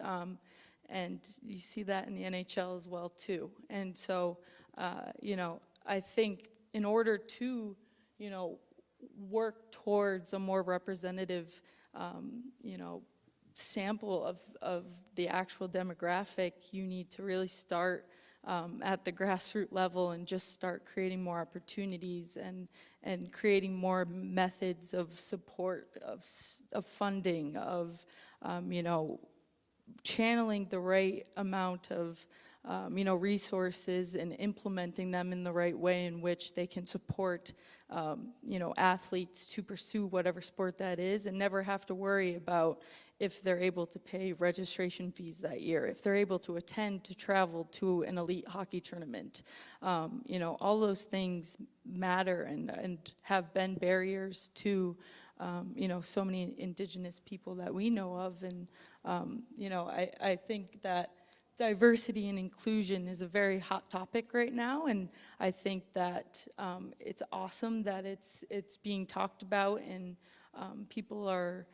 And you see that in the NHL as well, too. And so, I think in order to work towards a more representative, sample of the actual demographic, you need to really start at the grassroots level and just start creating more opportunities and creating more methods of support, of funding, of, channeling the right amount of resources and implementing them in the right way in which they can support, athletes to pursue whatever sport that is and never have to worry about if they're able to pay registration fees that year, if they're able to attend to travel to an elite hockey tournament. All those things matter and have been barriers to, so many Indigenous people that we know of. And, I think that diversity and inclusion is a very hot topic right now, and I think that it's awesome that it's being talked about and people are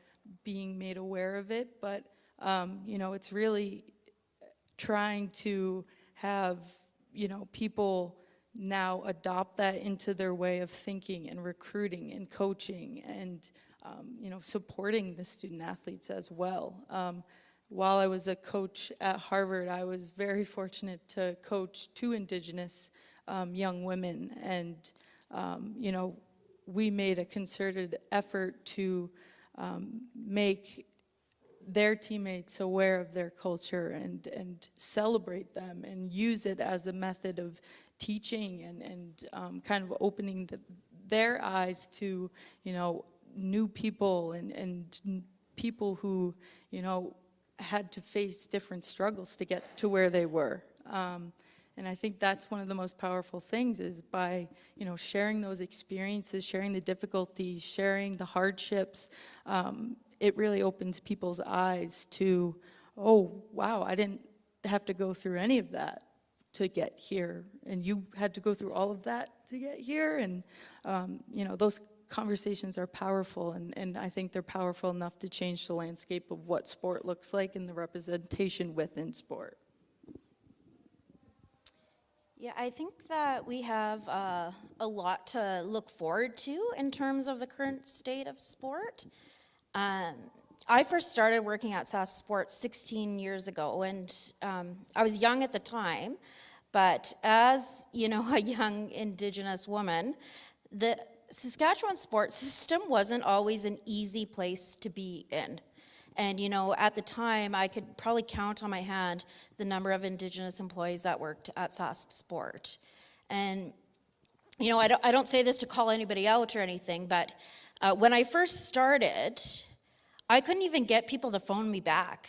being made aware of it, but it's really trying to have people now adopt that into their way of thinking and recruiting and coaching and supporting the student athletes as well. While I was a coach at Harvard, I was very fortunate to coach 2 Indigenous young women, and we made a concerted effort to make their teammates aware of their culture and celebrate them and use it as a method of teaching and kind of opening their eyes to new people and people who had to face different struggles to get to where they were. And I think that's one of the most powerful things is by, sharing those experiences, sharing the difficulties, sharing the hardships, it really opens people's eyes to, oh, wow, I didn't have to go through any of that to get here. And you had to go through all of that to get here. And, those conversations are powerful, and I think they're powerful enough to change the landscape of what sport looks like and the representation within sport. Yeah, I think that we have a lot to look forward to in terms of the current state of sport. I first started working at Sask Sports 16 years ago, and I was young at the time, but as a young Indigenous woman, the Saskatchewan sports system wasn't always an easy place to be in. And, at the time, I could probably count on my hand the number of Indigenous employees that worked at Sask Sport. And, I don't say this to call anybody out or anything, but when I first started, I couldn't even get people to phone me back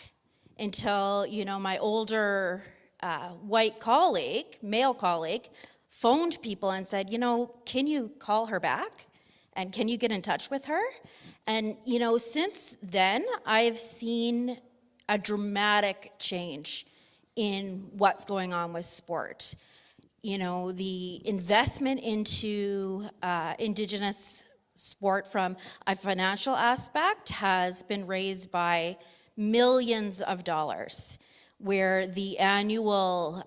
until, my older white colleague, male colleague, phoned people and said, can you call her back? And can you get in touch with her? And, since then, I've seen a dramatic change in what's going on with sport. The investment into Indigenous sport from a financial aspect has been raised by millions of dollars, where the annual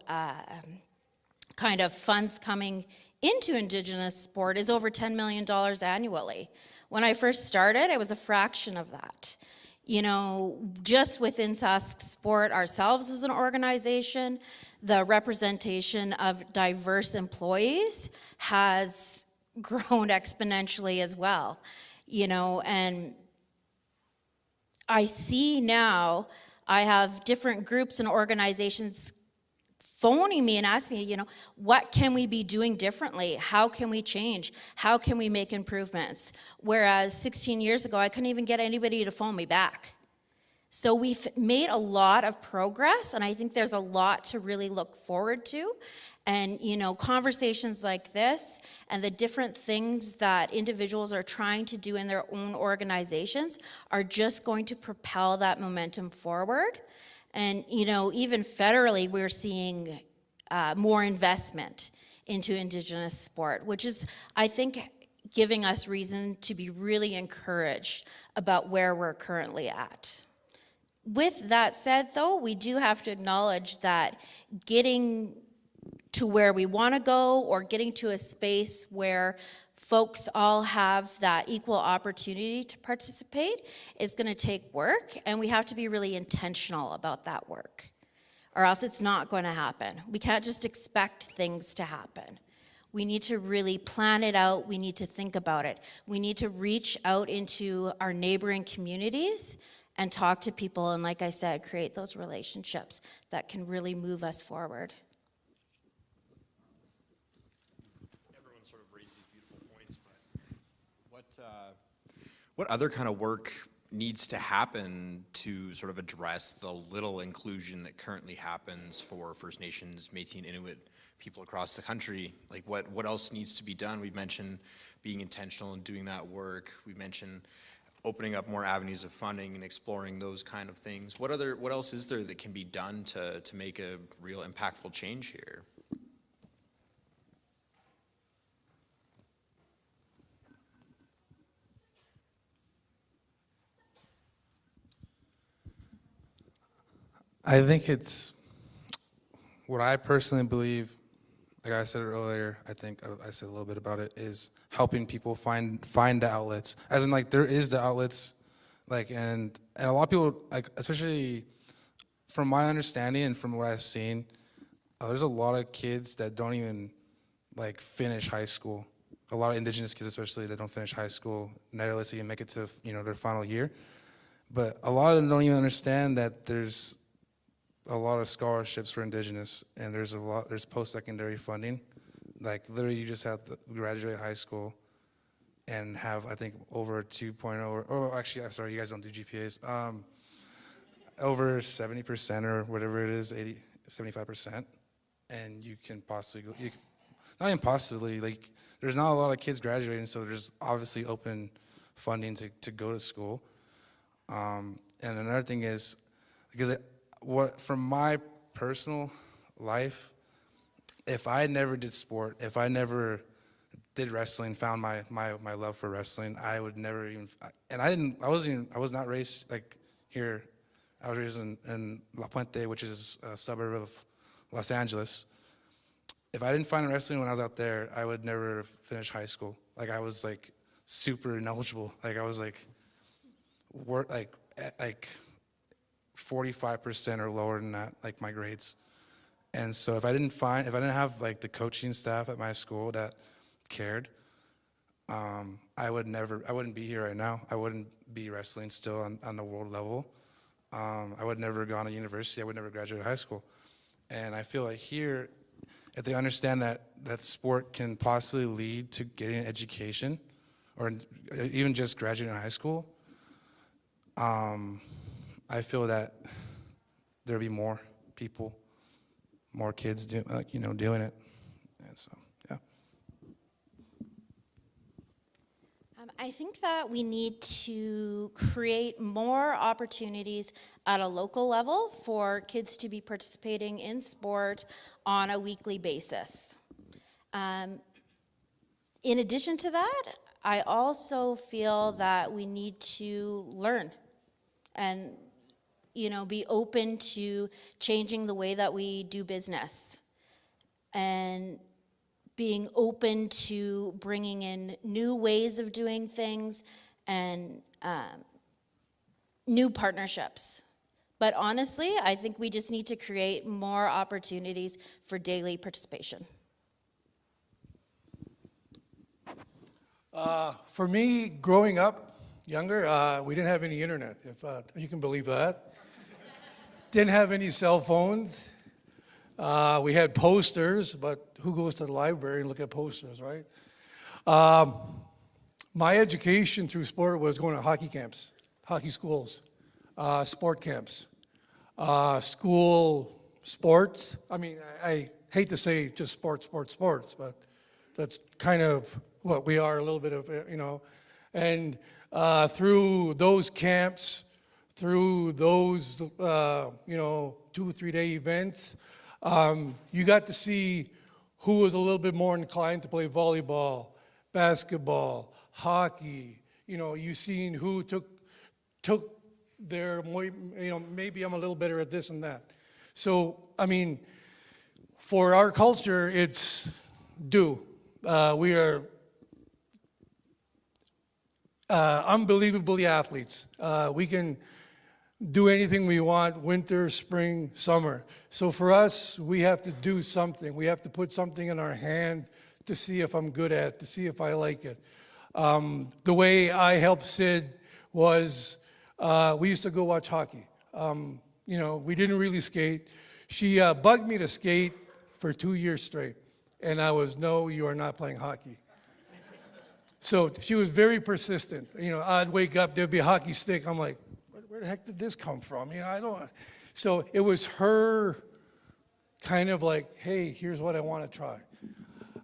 kind of funds coming into Indigenous sport is over $10 million annually. When I first started, it was a fraction of that. Just within Sask Sport ourselves as an organization, the representation of diverse employees has grown exponentially as well. And I see now, I have different groups and organizations phoning me and asking me, what can we be doing differently? How can we change? How can we make improvements? Whereas 16 years ago, I couldn't even get anybody to phone me back. So we've made a lot of progress, and I think there's a lot to really look forward to. And, conversations like this and the different things that individuals are trying to do in their own organizations are just going to propel that momentum forward. And, even federally, we're seeing more investment into Indigenous sport, which is, I think, giving us reason to be really encouraged about where we're currently at. With that said, though, we do have to acknowledge that getting to where we want to go or getting to a space where folks all have that equal opportunity to participate is going to take work, and we have to be really intentional about that work, or else it's not going to happen. We can't just expect things to happen. We need to really plan it out. We need to think about it. We need to reach out into our neighboring communities and talk to people, and like I said, create those relationships that can really move us forward. Everyone sort of raised these beautiful points, but what other kind of work needs to happen to sort of address the little inclusion that currently happens for First Nations, Métis, and Inuit people across the country? Like what else needs to be done? We've mentioned being intentional and doing that work. We mentioned opening up more avenues of funding and exploring those kind of things. What else is there that can be done to make a real impactful change here? I think it's what I personally believe, like I said earlier, I think I said a little bit about it, is helping people find the outlets. As in, like, there is the outlets, like, and a lot of people, like, especially from my understanding and from what I've seen, there's a lot of kids that don't even, like, finish high school. A lot of Indigenous kids especially that don't finish high school, never let's even make it to, their final year. But a lot of them don't even understand that there's a lot of scholarships for Indigenous, and there's post-secondary funding. Like, literally, you just have to graduate high school and have, I think, over a 2.0, or actually, sorry, you guys don't do GPAs, over 70% or whatever it is, 75%, and you can possibly go, not even possibly, like, there's not a lot of kids graduating, so there's obviously open funding to go to school. And another thing is, because from my personal life, if I never did sport, if I never did wrestling, found my love for wrestling, I would never even, and I was not raised like here. I was raised in La Puente, which is a suburb of Los Angeles. If I didn't find wrestling when I was out there, I would never finish high school. Like, I was like super ineligible. Like, I was like 45% or lower than that, like my grades. And so if I didn't have like the coaching staff at my school that cared, I wouldn't be here right now. I wouldn't be wrestling still on the world level. I would never gone to university. I would never graduate high school. And I feel like here, if they understand that sport can possibly lead to getting an education, or even just graduating high school, I feel that there'll be more people, more kids doing it. And so, yeah. I think that we need to create more opportunities at a local level for kids to be participating in sport on a weekly basis. In addition to that, I also feel that we need to learn and be open to changing the way that we do business and being open to bringing in new ways of doing things and new partnerships. But honestly, I think we just need to create more opportunities for daily participation. For me, growing up, younger, we didn't have any internet, if you can believe that. Didn't have any cell phones. We had posters, but who goes to the library and look at posters, right? My education through sport was going to hockey camps, hockey schools, sport camps, school sports. I mean, I hate to say just sports, but that's kind of what we are, a little bit of, And through those camps, through those, 2 or 3 day events, you got to see who was a little bit more inclined to play volleyball, basketball, hockey. You seen who took their, maybe I'm a little better at this and that. So, I mean, for our culture, it's we are unbelievably athletes. We can do anything we want, winter, spring, summer. So for us, we have to do something. We have to put something in our hand to see if I'm good at it, to see if I like it. The way I helped Sid was we used to go watch hockey. You know, we didn't really skate. She bugged me to skate for 2 years straight. And I was, no, you are not playing hockey. So she was very persistent. You know, I'd wake up, there'd be a hockey stick. I'm like, where the heck did this come from? You know, I don't. So it was her kind of like, hey, here's what I want to try.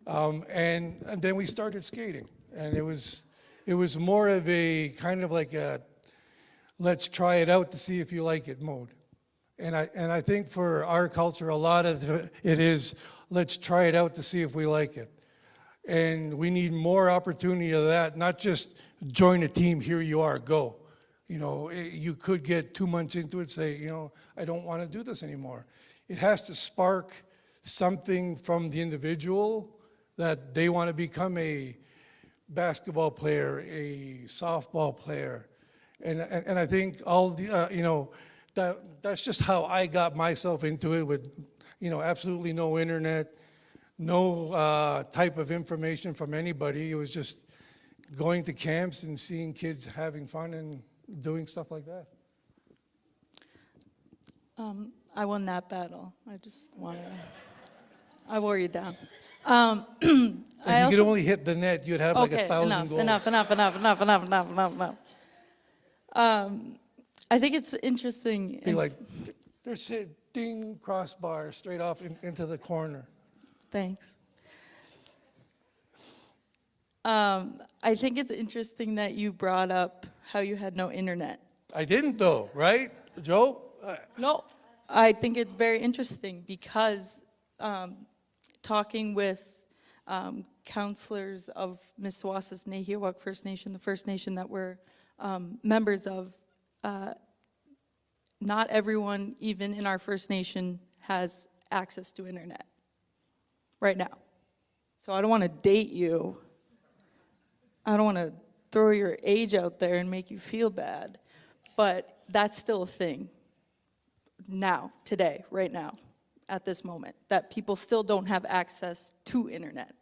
And then we started skating. And it was more of a kind of like a, let's try it out to see if you like it mode. And I think for our culture, a lot of it is, let's try it out to see if we like it. And we need more opportunity of that, not just join a team, here you are, go. You know, you could get 2 months into it, say, you know, I don't want to do this anymore. It has to spark something from the individual that they want to become a basketball player, a softball player. And I think all the, you know, that's just how I got myself into it with, you know, absolutely no internet, no type of information from anybody. It was just going to camps and seeing kids having fun and doing stuff like that. I won that battle. I just want to, I wore you down. If you could only hit the net, you'd have like 1,000 goals. Enough. I think it's interesting. Be like, there's a ding, crossbar, straight off into the corner. Thanks. I think it's interesting that you brought up how you had no internet. I didn't though, right, Joe? No, I think it's very interesting because talking with counselors of Mississauga's Nehiyawak First Nation, the First Nation that we're members of, not everyone, even in our First Nation, has access to internet right now. So I don't want to date you. I don't want to throw your age out there and make you feel bad, but that's still a thing now, today, right now, at this moment, that people still don't have access to internet.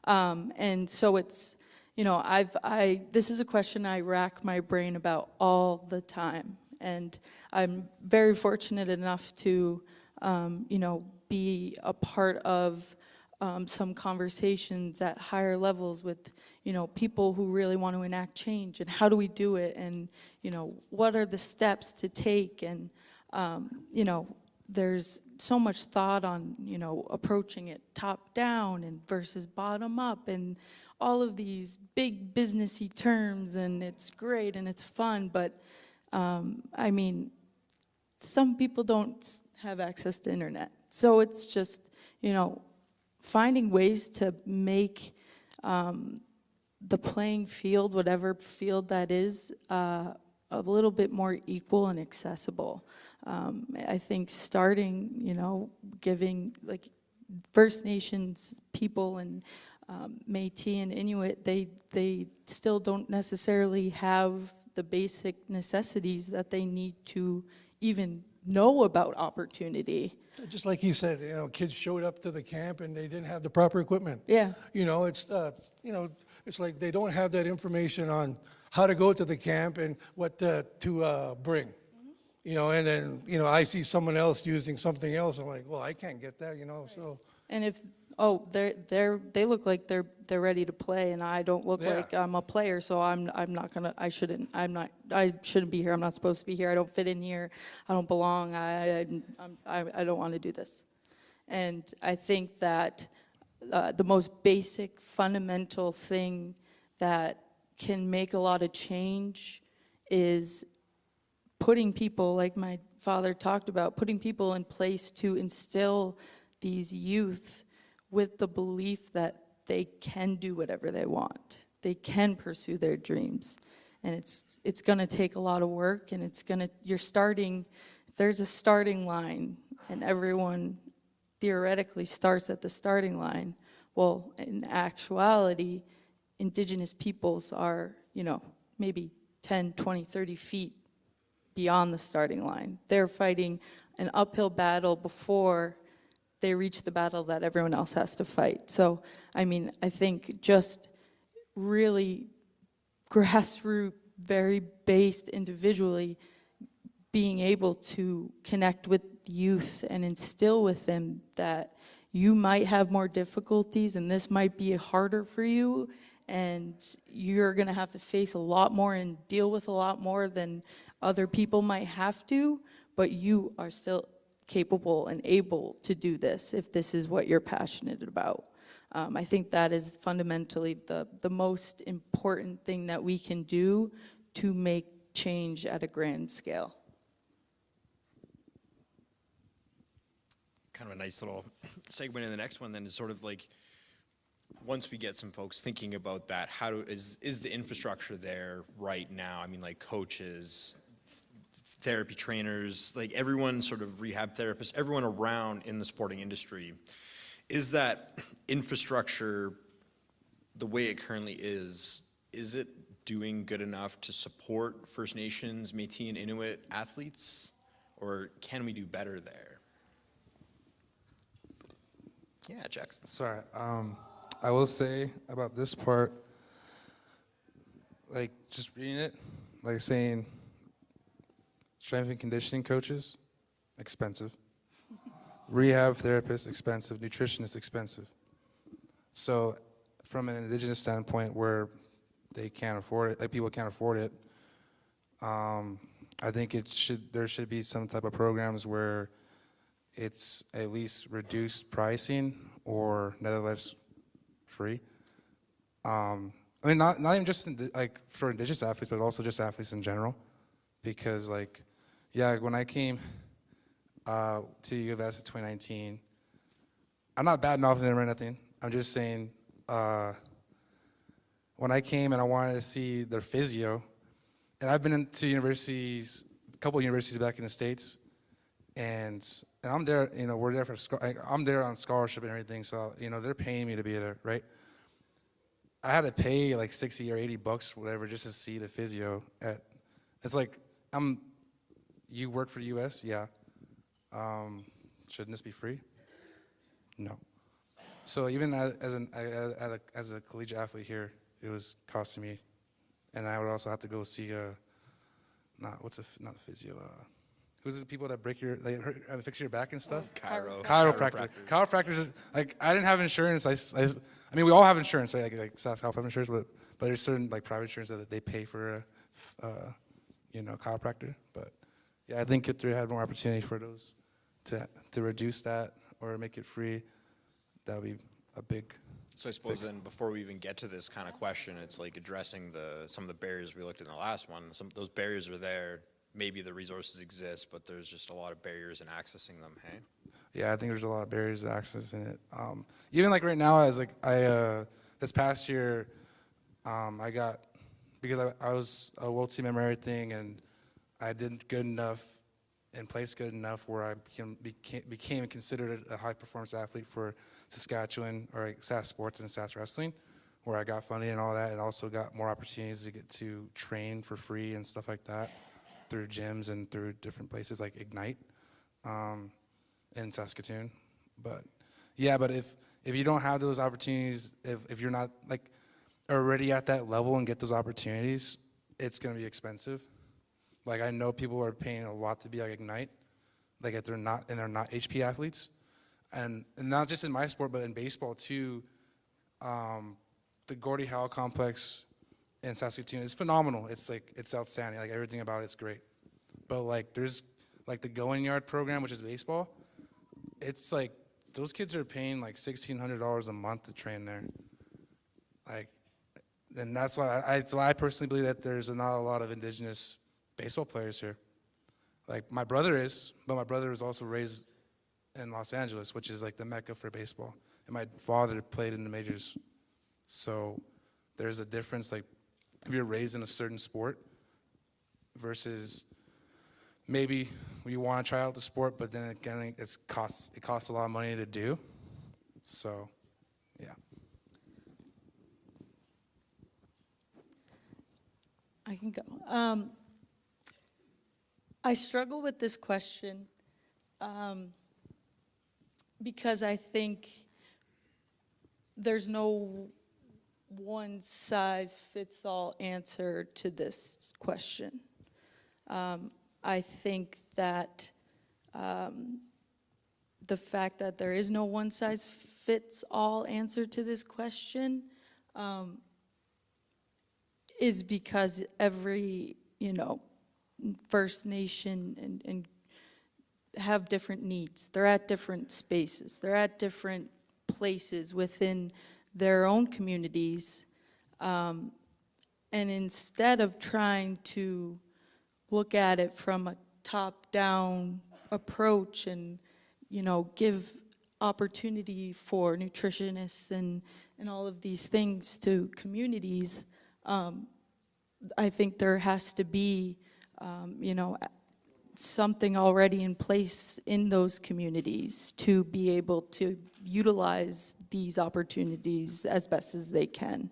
And so it's, you know, this is a question I rack my brain about all the time. And I'm very fortunate enough to, you know, be a part of some conversations at higher levels with, you know, people who really want to enact change, and how do we do it, and, you know, what are the steps to take, and, you know, there's so much thought on, you know, approaching it top down and versus bottom up, and all of these big businessy terms, and it's great and it's fun, but I mean, some people don't have access to internet. So it's just, you know, finding ways to make the playing field, whatever field that is, a little bit more equal and accessible. I think starting, you know, giving, like, First Nations people and Métis and Inuit, they still don't necessarily have the basic necessities that they need to even know about opportunity. Just like he said, you know, kids showed up to the camp and they didn't have the proper equipment. Yeah. You know, it's it's like they don't have that information on how to go to the camp and what to bring. Mm-hmm. You know, and then, you know, I see someone else using something else. I'm like, well, I can't get that, you know. Right. So. And if they look like they're ready to play, and I don't look like I'm a player, so I shouldn't be here. I'm not supposed to be here. I don't fit in here. I don't belong. I don't want to do this. And I think that the most basic, fundamental thing that can make a lot of change is putting people, like my father talked about, putting people in place to instill these youth with the belief that they can do whatever they want. They can pursue their dreams. And it's gonna take a lot of work, and there's a starting line, and everyone theoretically starts at the starting line. Well, in actuality, Indigenous peoples are, you know, maybe 10, 20, 30 feet beyond the starting line. They're fighting an uphill battle before they reach the battle that everyone else has to fight. So, I mean, I think just really grassroots very based individually, being able to connect with youth and instill with them that you might have more difficulties and this might be harder for you, and you're gonna have to face a lot more and deal with a lot more than other people might have to, but you are still capable and able to do this if this is what you're passionate about. I think that is fundamentally the most important thing that we can do to make change at a grand scale. Kind of a nice little segue in the next one then is sort of like, once we get some folks thinking about that, is the infrastructure there right now? I mean, like coaches, therapy trainers, like everyone, sort of rehab therapists, everyone around in the sporting industry. Is that infrastructure, the way it currently is it doing good enough to support First Nations, Métis, and Inuit athletes? Or can we do better there? Yeah, Jackson. Sorry. I will say about this part, like just reading it, like saying strength and conditioning coaches, expensive. Rehab therapists, expensive. Nutritionists, expensive. So from an Indigenous standpoint where they can't afford it, like people can't afford it, I think there should be some type of programs where it's at least reduced pricing or nevertheless free. I mean, not even just like for Indigenous athletes, but also just athletes in general. Because like, yeah, when I came to U of S in 2019, I'm not bad-mouthing them or anything. I'm just saying, when I came and I wanted to see their physio, and I've been into universities, a couple of universities back in the States, and I'm there, you know, we're there I'm there on scholarship and everything, so, you know, they're paying me to be there, right? I had to pay like $60 or $80, whatever, just to see the physio. It's like, you work for the U.S.? Yeah. Shouldn't this be free? No. So even as a collegiate athlete here, it was costing me, and I would also have to go see not the physio. Who's the people that fix your back and stuff? Chiropractors. Like I didn't have insurance. I mean, we all have insurance, right? Like Saskatchewan have insurance, but there's certain like private insurance that they pay for, chiropractor. But yeah, I think if there had more opportunity for those to reduce that or make it free, that would be a big. So I suppose then before we even get to this kind of question, it's like addressing some of the barriers we looked at in the last one. Some of those barriers are there. Maybe the resources exist, but there's just a lot of barriers in accessing them, hey? Yeah, I think there's a lot of barriers to accessing it. Even like right now, this past year, because I was a World Team member and everything, and I did good enough and placed good enough where I became considered a high performance athlete for Saskatchewan, or like SAS Sports and SAS Wrestling, where I got funding and all that, and also got more opportunities to get to train for free and stuff like that through gyms and through different places like Ignite in Saskatoon. But yeah, but if you don't have those opportunities, if you're not like already at that level and get those opportunities, it's gonna be expensive. Like I know people are paying a lot to be like Ignite, like if they're not HP athletes, and not just in my sport, but in baseball too. The Gordie Howe complex in Saskatoon is phenomenal. It's outstanding. Like everything about it's great. But like there's like the Going Yard program, which is baseball. It's like those kids are paying like $1,600 a month to train there. Like, and that's why I personally believe that there's not a lot of Indigenous baseball players here. Like my brother is, but my brother was also raised in Los Angeles, which is like the mecca for baseball. And my father played in the majors. So there's a difference, like if you're raised in a certain sport versus maybe you want to try out the sport, but then again, it costs a lot of money to do. So, yeah. I can go. I struggle with this question because I think there's no one-size-fits-all answer to this question. I think that the fact that there is no one-size-fits-all answer to this question is because every, First Nation and have different needs. They're at different spaces. They're at different places within their own communities. And instead of trying to look at it from a top-down approach and, give opportunity for nutritionists and all of these things to communities, I think there has to be, something already in place in those communities to be able to utilize these opportunities as best as they can.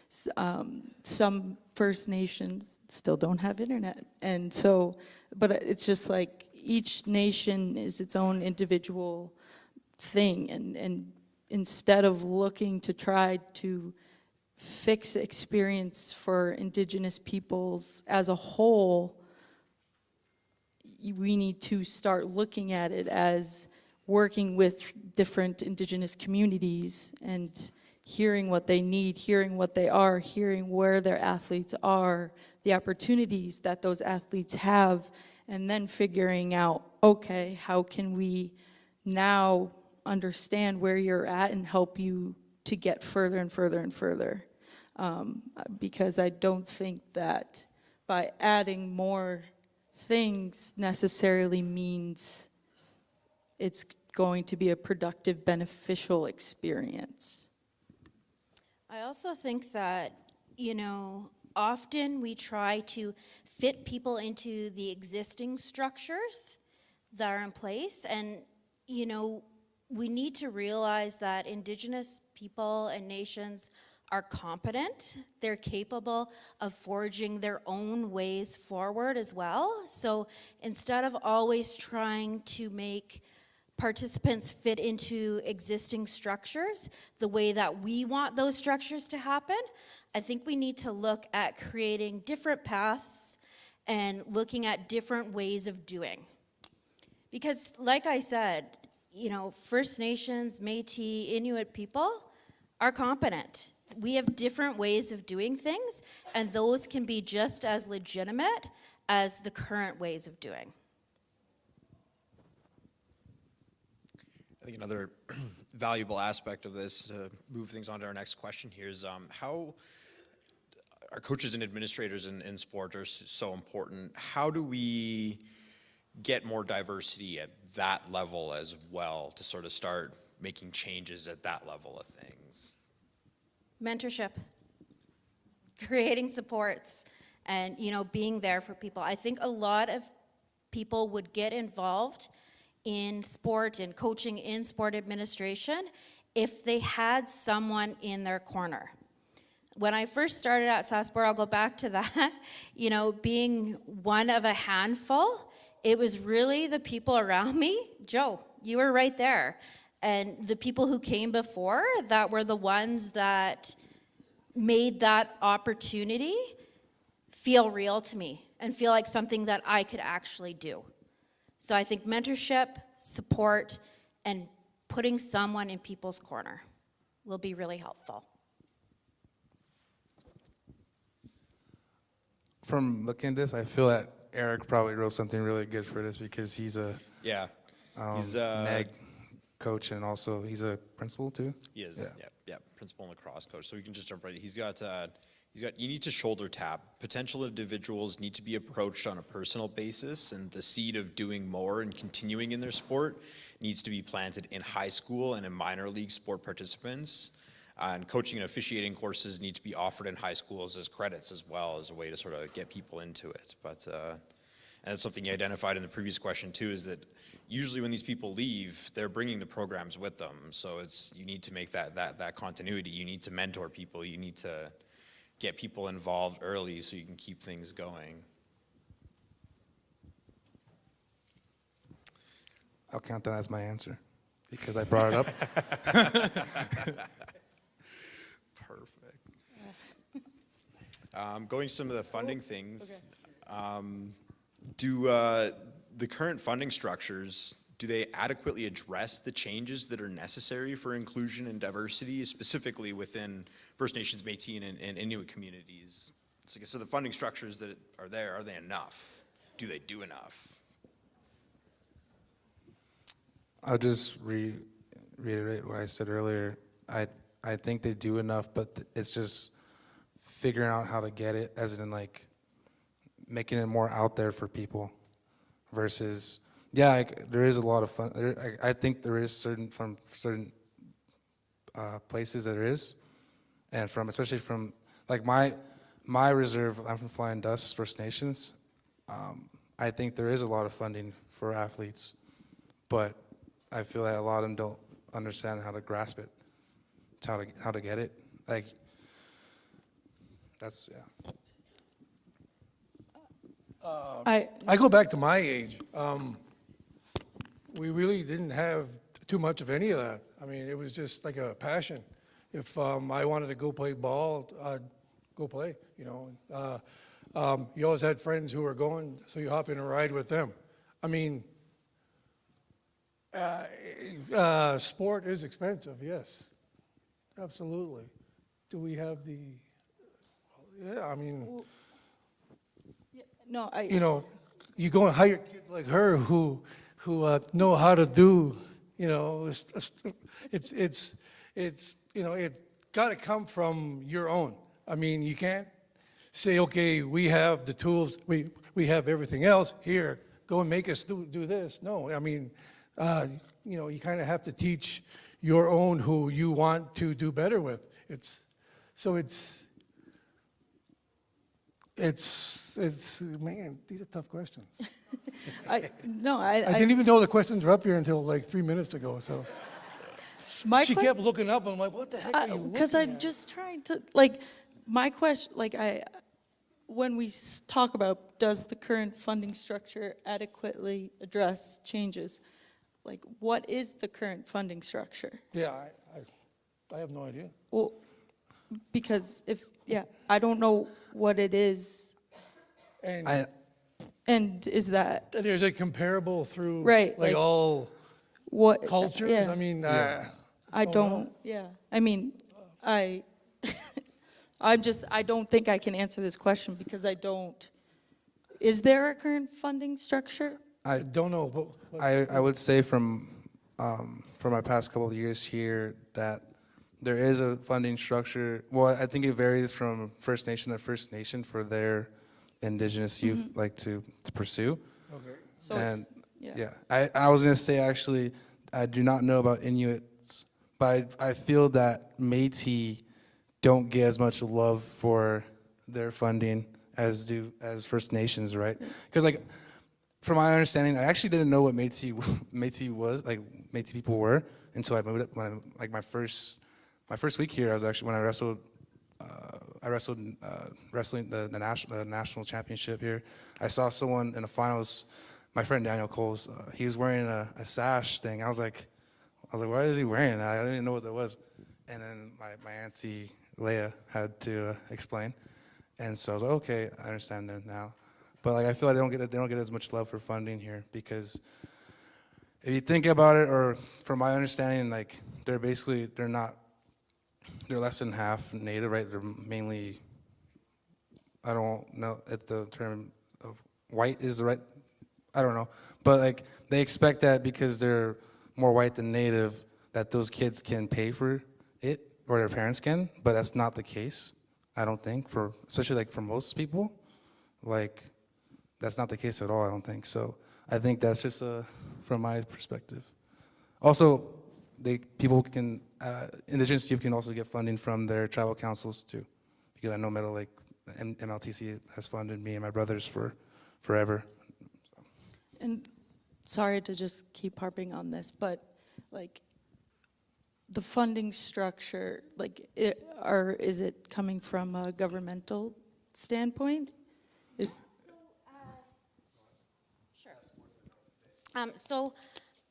Some First Nations still don't have internet. And so, but it's just like each nation is its own individual thing. And instead of looking to try to fix experience for Indigenous peoples as a whole, we need to start looking at it as working with different Indigenous communities and hearing what they need, hearing what they are, hearing where their athletes are, the opportunities that those athletes have, and then figuring out, okay, how can we now understand where you're at and help you to get further and further and further. Because I don't think that by adding more things necessarily means it's going to be a productive, beneficial experience. I also think that, often we try to fit people into the existing structures that are in place. And, we need to realize that Indigenous people and nations are competent. They're capable of forging their own ways forward as well. So instead of always trying to make participants fit into existing structures the way that we want those structures to happen, I think we need to look at creating different paths and looking at different ways of doing. Because like I said, First Nations, Métis, Inuit people are competent. We have different ways of doing things, and those can be just as legitimate as the current ways of doing. I think another valuable aspect of this, to move things on to our next question here, is how our coaches and administrators in sport are so important. How do we get more diversity at that level as well to sort of start making changes at that level of things? Mentorship, creating supports, and being there for people. I think a lot of people would get involved in sport and coaching in sport administration if they had someone in their corner. When I first started at Saskatchewan, I'll go back to that, being one of a handful, it was really the people around me. Joe, you were right there. And the people who came before that were the ones that made that opportunity feel real to me and feel like something that I could actually do. So I think mentorship, support, and putting someone in people's corner will be really helpful. From looking at this, I feel that Eric probably wrote something really good for this because he's a he's NAG coach and also he's a principal too. He is, yeah, principal and lacrosse coach. So we can just jump right in. He's got, you need to shoulder tap. Potential individuals need to be approached on a personal basis, and the seed of doing more and continuing in their sport needs to be planted in high school and in minor league sport participants. And coaching and officiating courses need to be offered in high schools as credits as well, as a way to sort of get people into it. But and that's something you identified in the previous question too, is that usually when these people leave, they're bringing the programs with them. So you need to make that continuity. You need to mentor people. You need to get people involved early so you can keep things going. I'll count that as my answer because I brought it up. Perfect. Going to some of the funding things, do the current funding structures, do they adequately address the changes that are necessary for inclusion and diversity, specifically within First Nations, Métis, and Inuit communities? So the funding structures that are there, are they enough? Do they do enough? I'll just reiterate what I said earlier. I think they do enough, but it's just figuring out how to get it, as in like making it more out there for people versus, yeah, like, there is a lot of fun. I think there is certain places that there is, and especially from like my reserve, I'm from Flying Dust First Nations. I think there is a lot of funding for athletes, but I feel like a lot of them don't understand how to grasp it, how to get it. Like, that's, yeah. I go back to my age. We really didn't have too much of any of that. I mean, it was just like a passion. If I wanted to go play ball, I'd go play, you know. You always had friends who were going, so you hop in a ride with them. I mean, sport is expensive, yes, absolutely. Do we have the, yeah, I mean, No, you know, you go and hire kids like her who know how to do, you know, it's you know, it's got to come from your own. I mean, you can't say, okay, we have the tools, we have everything else, here, go and make us do this. No, I mean, you know, you kind of have to teach your own who you want to do better with. It's man, these are tough questions. I didn't even know the questions were up here until like 3 minutes ago, so. my She que- kept looking up, and I'm like, what the heck are you looking Because I'm at? just trying to, like, my question, like, when we talk about does the current funding structure adequately address changes, like, what is the current funding structure? Yeah, I have no idea. Well, because I don't know what it is, And and is that there's a comparable through, Right, like like- all what? cultures. Yeah. I mean, I don't, I mean, I don't think I can answer this question because I don't, is there a current funding structure? I don't know. But I would say from my past couple of years here that there is a funding structure. Well, I think it varies from First Nation to First Nation for their Indigenous youth like to pursue. okay. So And it's, I was gonna say actually I do not know about Inuits, but I feel that Métis don't get as much love for their funding as First Nations, right? Because like from my understanding, I actually didn't know what Métis was, like Métis people were, until I moved up. My first week here, I was actually when I wrestled wrestling the national championship here. I saw someone in the finals, my friend Daniel Coles. He was wearing a sash thing. I was like, why is he wearing that? I didn't even know what that was. And then my auntie Leah had to explain, and so I was like, okay, I understand that now. But like I feel like they don't get as much love for funding here because if you think about it, or from my understanding, like they're less than half Native, right? They're mainly, I don't know if the term of white is the right, I don't know. But like they expect that because they're more white than Native, that those kids can pay for it, or their parents can, but that's not the case, I don't think, especially like for most people. Like, that's not the case at all, I don't think. So I think that's just from my perspective. Also, Indigenous youth can also get funding from their tribal councils too, because I know MLTC has funded me and my brothers for forever. and sorry to just keep harping on this, but like the funding structure, like is it coming from a governmental standpoint? So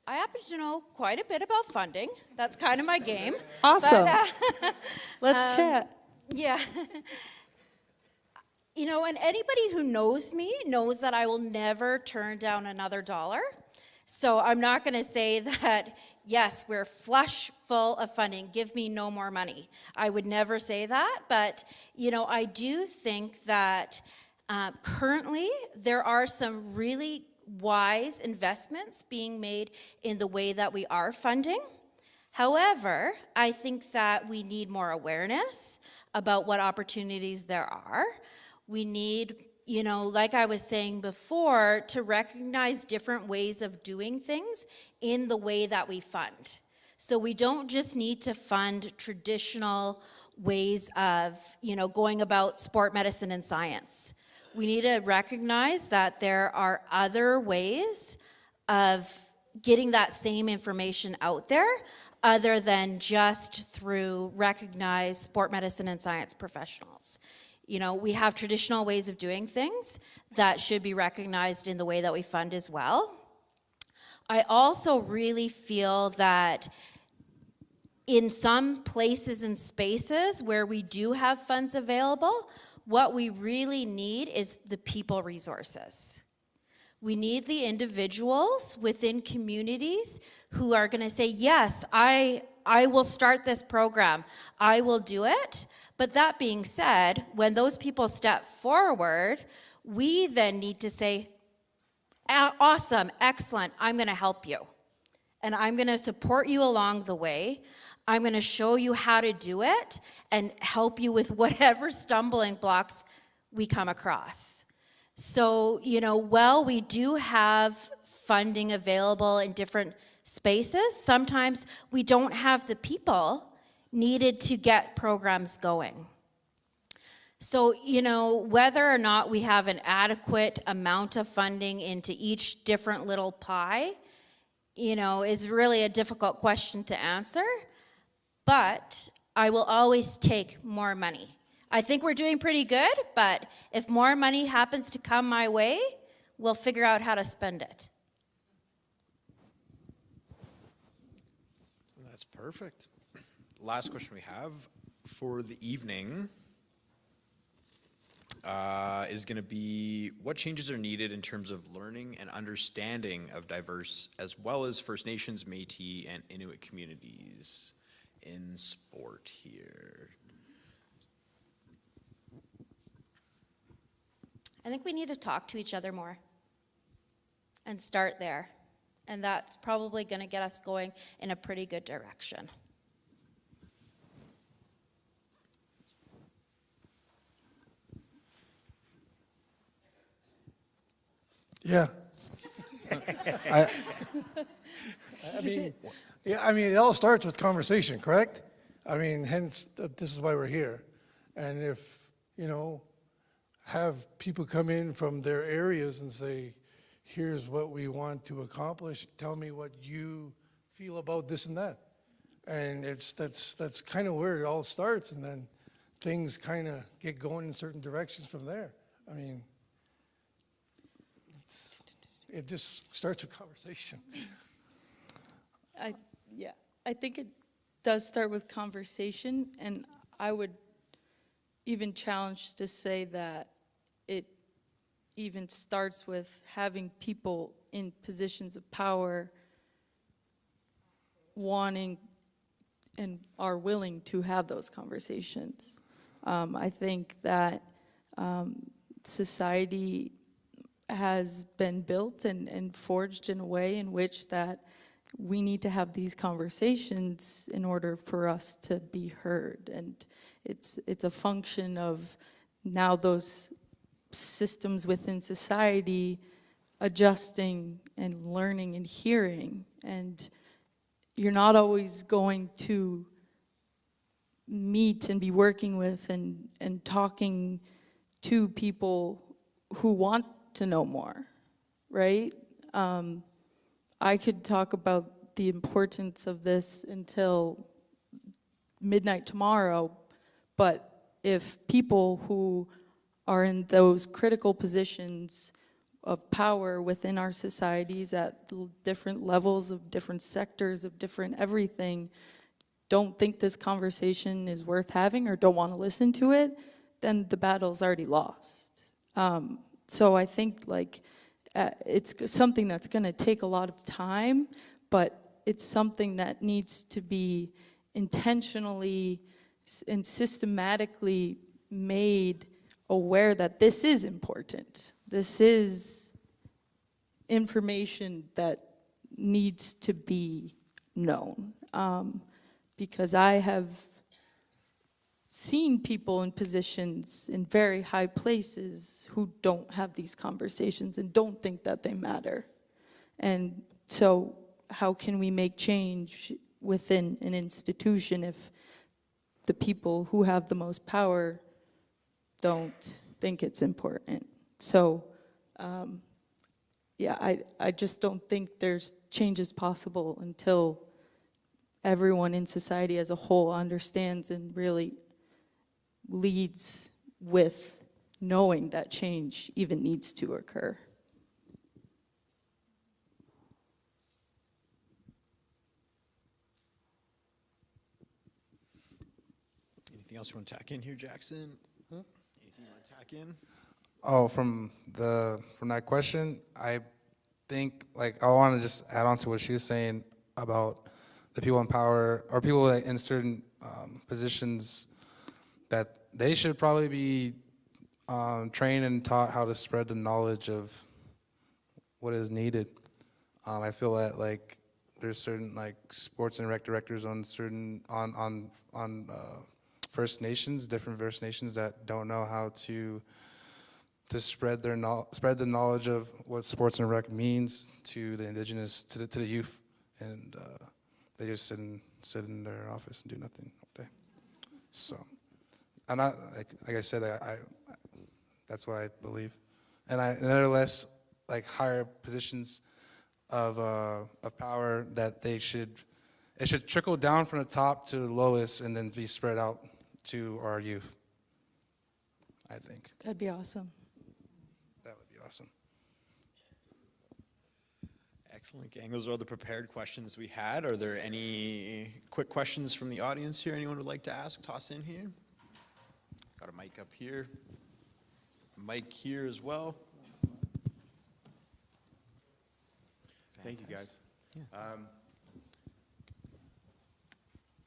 I happen to know quite a bit about funding. That's kind of my game. Awesome. But, Let's chat. yeah. You know, and anybody who knows me knows that I will never turn down another dollar. So I'm not going to say that, yes, we're flush full of funding, give me no more money. I would never say that, but, you know, I do think that currently there are some really wise investments being made in the way that we are funding. However, I think that we need more awareness about what opportunities there are. We need, you know, like I was saying before, to recognize different ways of doing things in the way that we fund. So we don't just need to fund traditional ways of, you know, going about sport medicine and science. We need to recognize that there are other ways of getting that same information out there other than just through recognized sport medicine and science professionals. You know, we have traditional ways of doing things that should be recognized in the way that we fund as well. I also really feel that in some places and spaces where we do have funds available, what we really need is the people resources. We need the individuals within communities who are going to say, yes, I will start this program. I will do it. But that being said, when those people step forward, we then need to say, awesome, excellent, I'm going to help you. And I'm going to support you along the way. I'm going to show you how to do it and help you with whatever stumbling blocks we come across. So, you know, while we do have funding available in different spaces, sometimes we don't have the people needed to get programs going. So, you know, whether or not we have an adequate amount of funding into each different little pie, you know, is really a difficult question to answer. But I will always take more money. I think we're doing pretty good, but if more money happens to come my way, we'll figure out how to spend it. That's perfect. Last question we have for the evening is going to be, what changes are needed in terms of learning and understanding of diverse as well as First Nations, Métis, and Inuit communities in sport here? I think we need to talk to each other more and start there. And that's probably going to get us going in a pretty good direction. Yeah. I mean, it all starts with conversation, correct? I mean, hence, this is why we're here. And if, you know, have people come in from their areas and say, here's what we want to accomplish, tell me what you feel about this and that. And that's kind of where it all starts, and then things kind of get going in certain directions from there. I mean, it just starts with conversation. I think it does start with conversation, and I would even challenge to say that it even starts with having people in positions of power wanting and are willing to have those conversations. I think that society has been built and forged in a way in which that we need to have these conversations in order for us to be heard. And it's a function of now those systems within society adjusting and learning and hearing. And you're not always going to meet and be working with and talking to people who want to know more, right? I could talk about the importance of this until midnight tomorrow, but if people who are in those critical positions of power within our societies at different levels of different sectors of different everything don't think this conversation is worth having or don't want to listen to it, then the battle's already lost. So I think like it's something that's going to take a lot of time, but it's something that needs to be intentionally and systematically made aware that this is important. This is information that needs to be known. Because I have seen people in positions in very high places who don't have these conversations and don't think that they matter. And so how can we make change within an institution if the people who have the most power don't think it's important? So yeah, I just don't think there's changes possible until everyone in society as a whole understands and really leads with knowing that change even needs to occur. Anything else you want to tack in here, Jackson? Anything you want to tack in? Oh, from that question, I think, like, I want to just add on to what she was saying about the people in power or people in certain positions, that they should probably be trained and taught how to spread the knowledge of what is needed. I feel that like there's certain like sports and rec directors on certain on First Nations, different First Nations that don't know how to spread the knowledge of what sports and rec means to the Indigenous, to the youth, and they just sit in their office and do nothing all day. So, I'm not like I said, I that's what I believe, and nevertheless, like higher positions of power, that it should trickle down from the top to the lowest and then be spread out to our youth. I think That'd be awesome. that would be awesome. Excellent, gang. Those are all the prepared questions we had. Are there any quick questions from the audience here? Anyone would like to ask? Toss in here. Got a mic up here. A mic here as well. Thank you, guys. Yeah.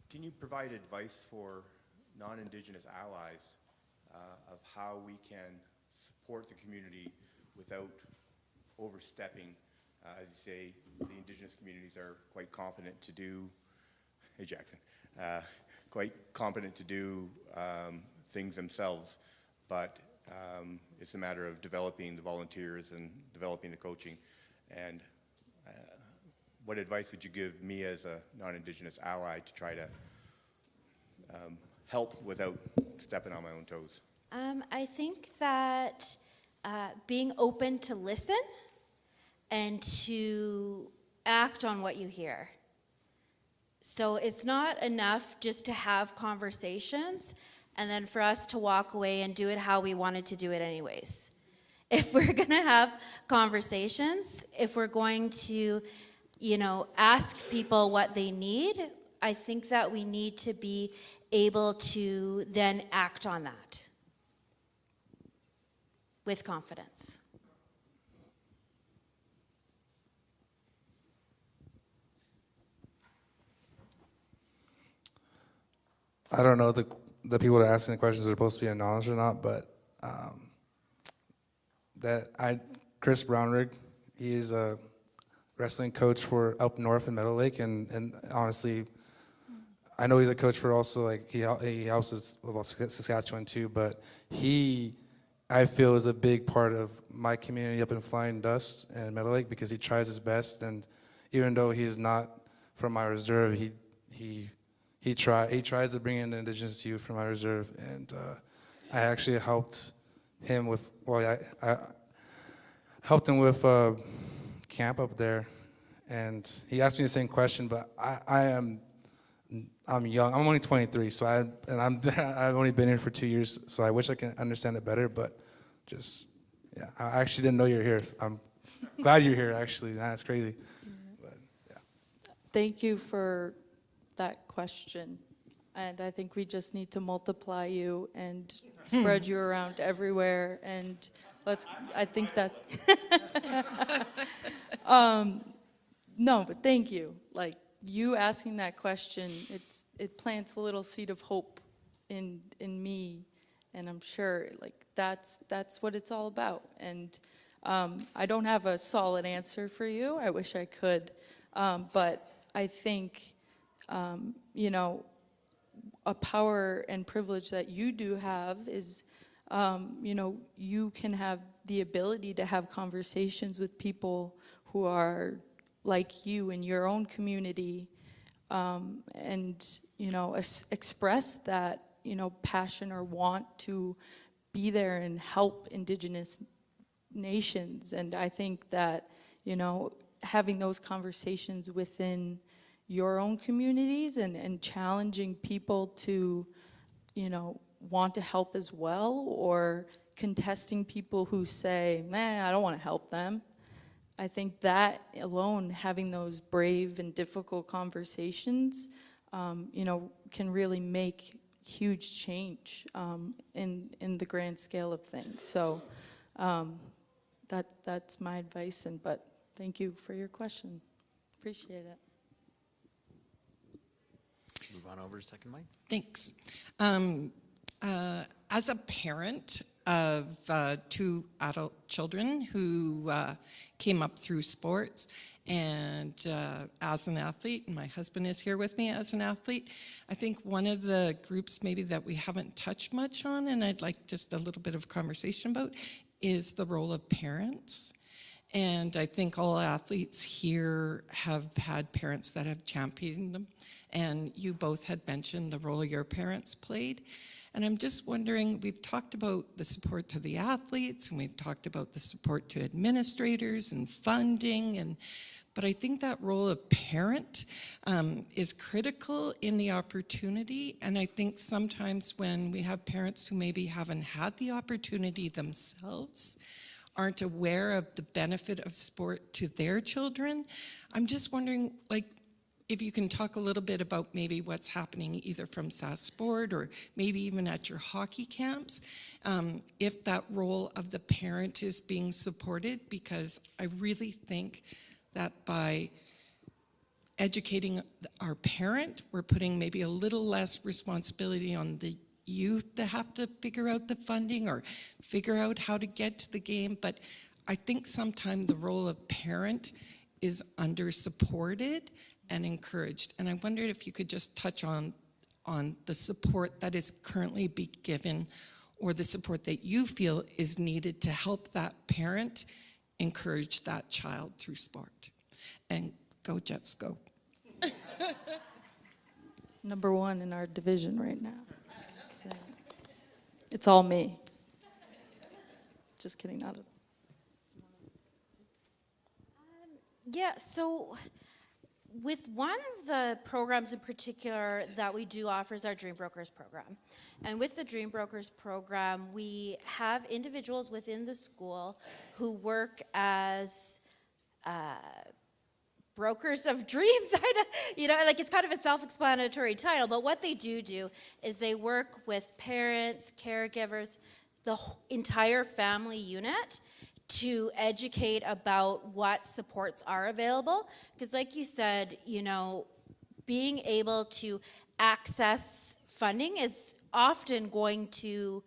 Can you provide advice for non-Indigenous allies of how we can support the community without overstepping? As you say, the Indigenous communities are quite competent to do, hey Jackson, quite competent to do things themselves, but it's a matter of developing the volunteers and developing the coaching. And what advice would you give me as a non-Indigenous ally to try to help without stepping on my own toes? I think that being open to listen and to act on what you hear. So it's not enough just to have conversations and then for us to walk away and do it how we wanted to do it anyways. If we're gonna have conversations, if we're going to, ask people what they need, I think that we need to be able to then act on that with confidence. I don't know the people that are asking the questions are supposed to be acknowledged or not, but Chris Brownrigg, he is a wrestling coach for up north in Meadow Lake, and honestly, I know he's a coach for also like he helps us with Saskatchewan too, but I feel is a big part of my community up in Flying Dust and Meadow Lake, because he tries his best, and even though he is not from my reserve, he tries to bring in the Indigenous youth from my reserve, and I actually helped him with I helped him with camp up there, and he asked me the same question, but I'm young. I'm only 23, so I've only been here for 2 years, so I wish I could understand it better, but I actually didn't know you were here. I'm glad you're here, actually. That's crazy. But, yeah. Thank you for that question. And I think we just need to multiply you and spread you around everywhere. And I think that's, no, but thank you. Like, you asking that question, it plants a little seed of hope in me. And I'm sure, like, that's what it's all about. And I don't have a solid answer for you. I wish I could. But I think, you know, a power and privilege that you do have is, you know, you can have the ability to have conversations with people who are like you in your own community, and, you know, express that, you know, passion or want to be there and help Indigenous nations. And I think that, you know, having those conversations within your own communities and challenging people to, you know, want to help as well, or contesting people who say, man, I don't want to help them. I think that alone, having those brave and difficult conversations, you know, can really make huge change in the grand scale of things. So that's my advice. But thank you for your question. Appreciate it. Move on over to second mic. Thanks. As a parent of 2 adult children who came up through sports, and as an athlete, and my husband is here with me as an athlete, I think one of the groups maybe that we haven't touched much on, and I'd like just a little bit of conversation about, is the role of parents. And I think all athletes here have had parents that have championed them. And you both had mentioned the role your parents played. And I'm just wondering, we've talked about the support to the athletes, and we've talked about the support to administrators and funding, but I think that role of parent is critical in the opportunity. And I think sometimes when we have parents who maybe haven't had the opportunity themselves, aren't aware of the benefit of sport to their children, I'm just wondering, like, if you can talk a little bit about maybe what's happening either from SAS Sport or maybe even at your hockey camps, if that role of the parent is being supported, because I really think that by educating our parent, we're putting maybe a little less responsibility on the youth to have to figure out the funding or figure out how to get to the game. But I think sometimes the role of parent is under-supported and encouraged. And I wondered if you could just touch on the support that is currently being given, or the support that you feel is needed to help that parent encourage that child through sport. And go Jets, go. Number 1 in our division right now. It's all me. Just kidding, not it. Yeah, so with one of the programs in particular that we do offer is our Dream Brokers program. And with the Dream Brokers program, we have individuals within the school who work as brokers of dreams. You know, like, it's kind of a self-explanatory title, but what they do is they work with parents, caregivers, the entire family unit, to educate about what supports are available. Because like you said, you know, being able to access funding is often going to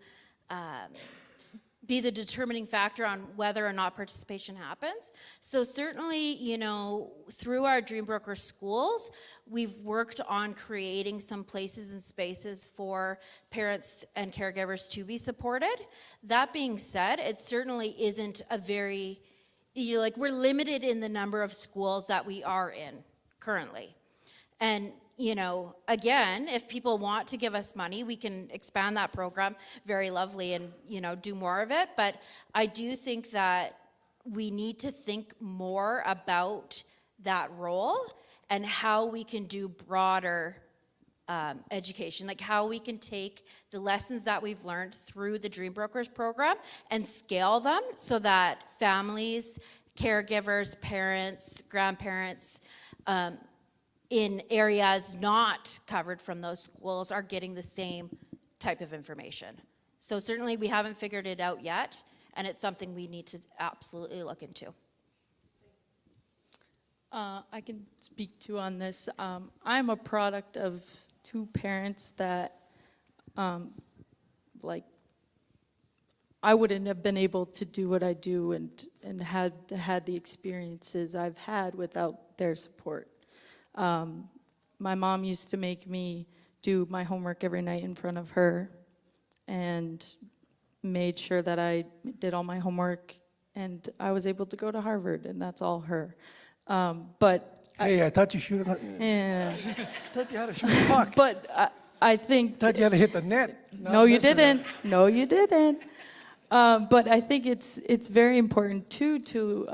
be the determining factor on whether or not participation happens. So certainly, you know, through our Dream Broker schools, we've worked on creating some places and spaces for parents and caregivers to be supported. That being said, it certainly isn't a very, you know, like, we're limited in the number of schools that we are in currently. And you know, again, if people want to give us money, we can expand that program very lovely and, you know, do more of it. But I do think that we need to think more about that role and how we can do broader education, like how we can take the lessons that we've learned through the Dream Brokers program and scale them so that families, caregivers, parents, grandparents, in areas not covered from those schools are getting the same type of information. So certainly we haven't figured it out yet, and it's something we need to absolutely look into. I can speak to on this. I'm a product of two parents that, like, I wouldn't have been able to do what I do and had the experiences I've had without their support. My mom used to make me do my homework every night in front of her and made sure that I did all my homework, and I was able to go to Harvard, and that's all her. But Hey, I thought you shoot it. yeah. I thought you had to shoot the puck. But I think I thought you had to hit the net. no, you didn't. No, you didn't. But I think it's very important too to,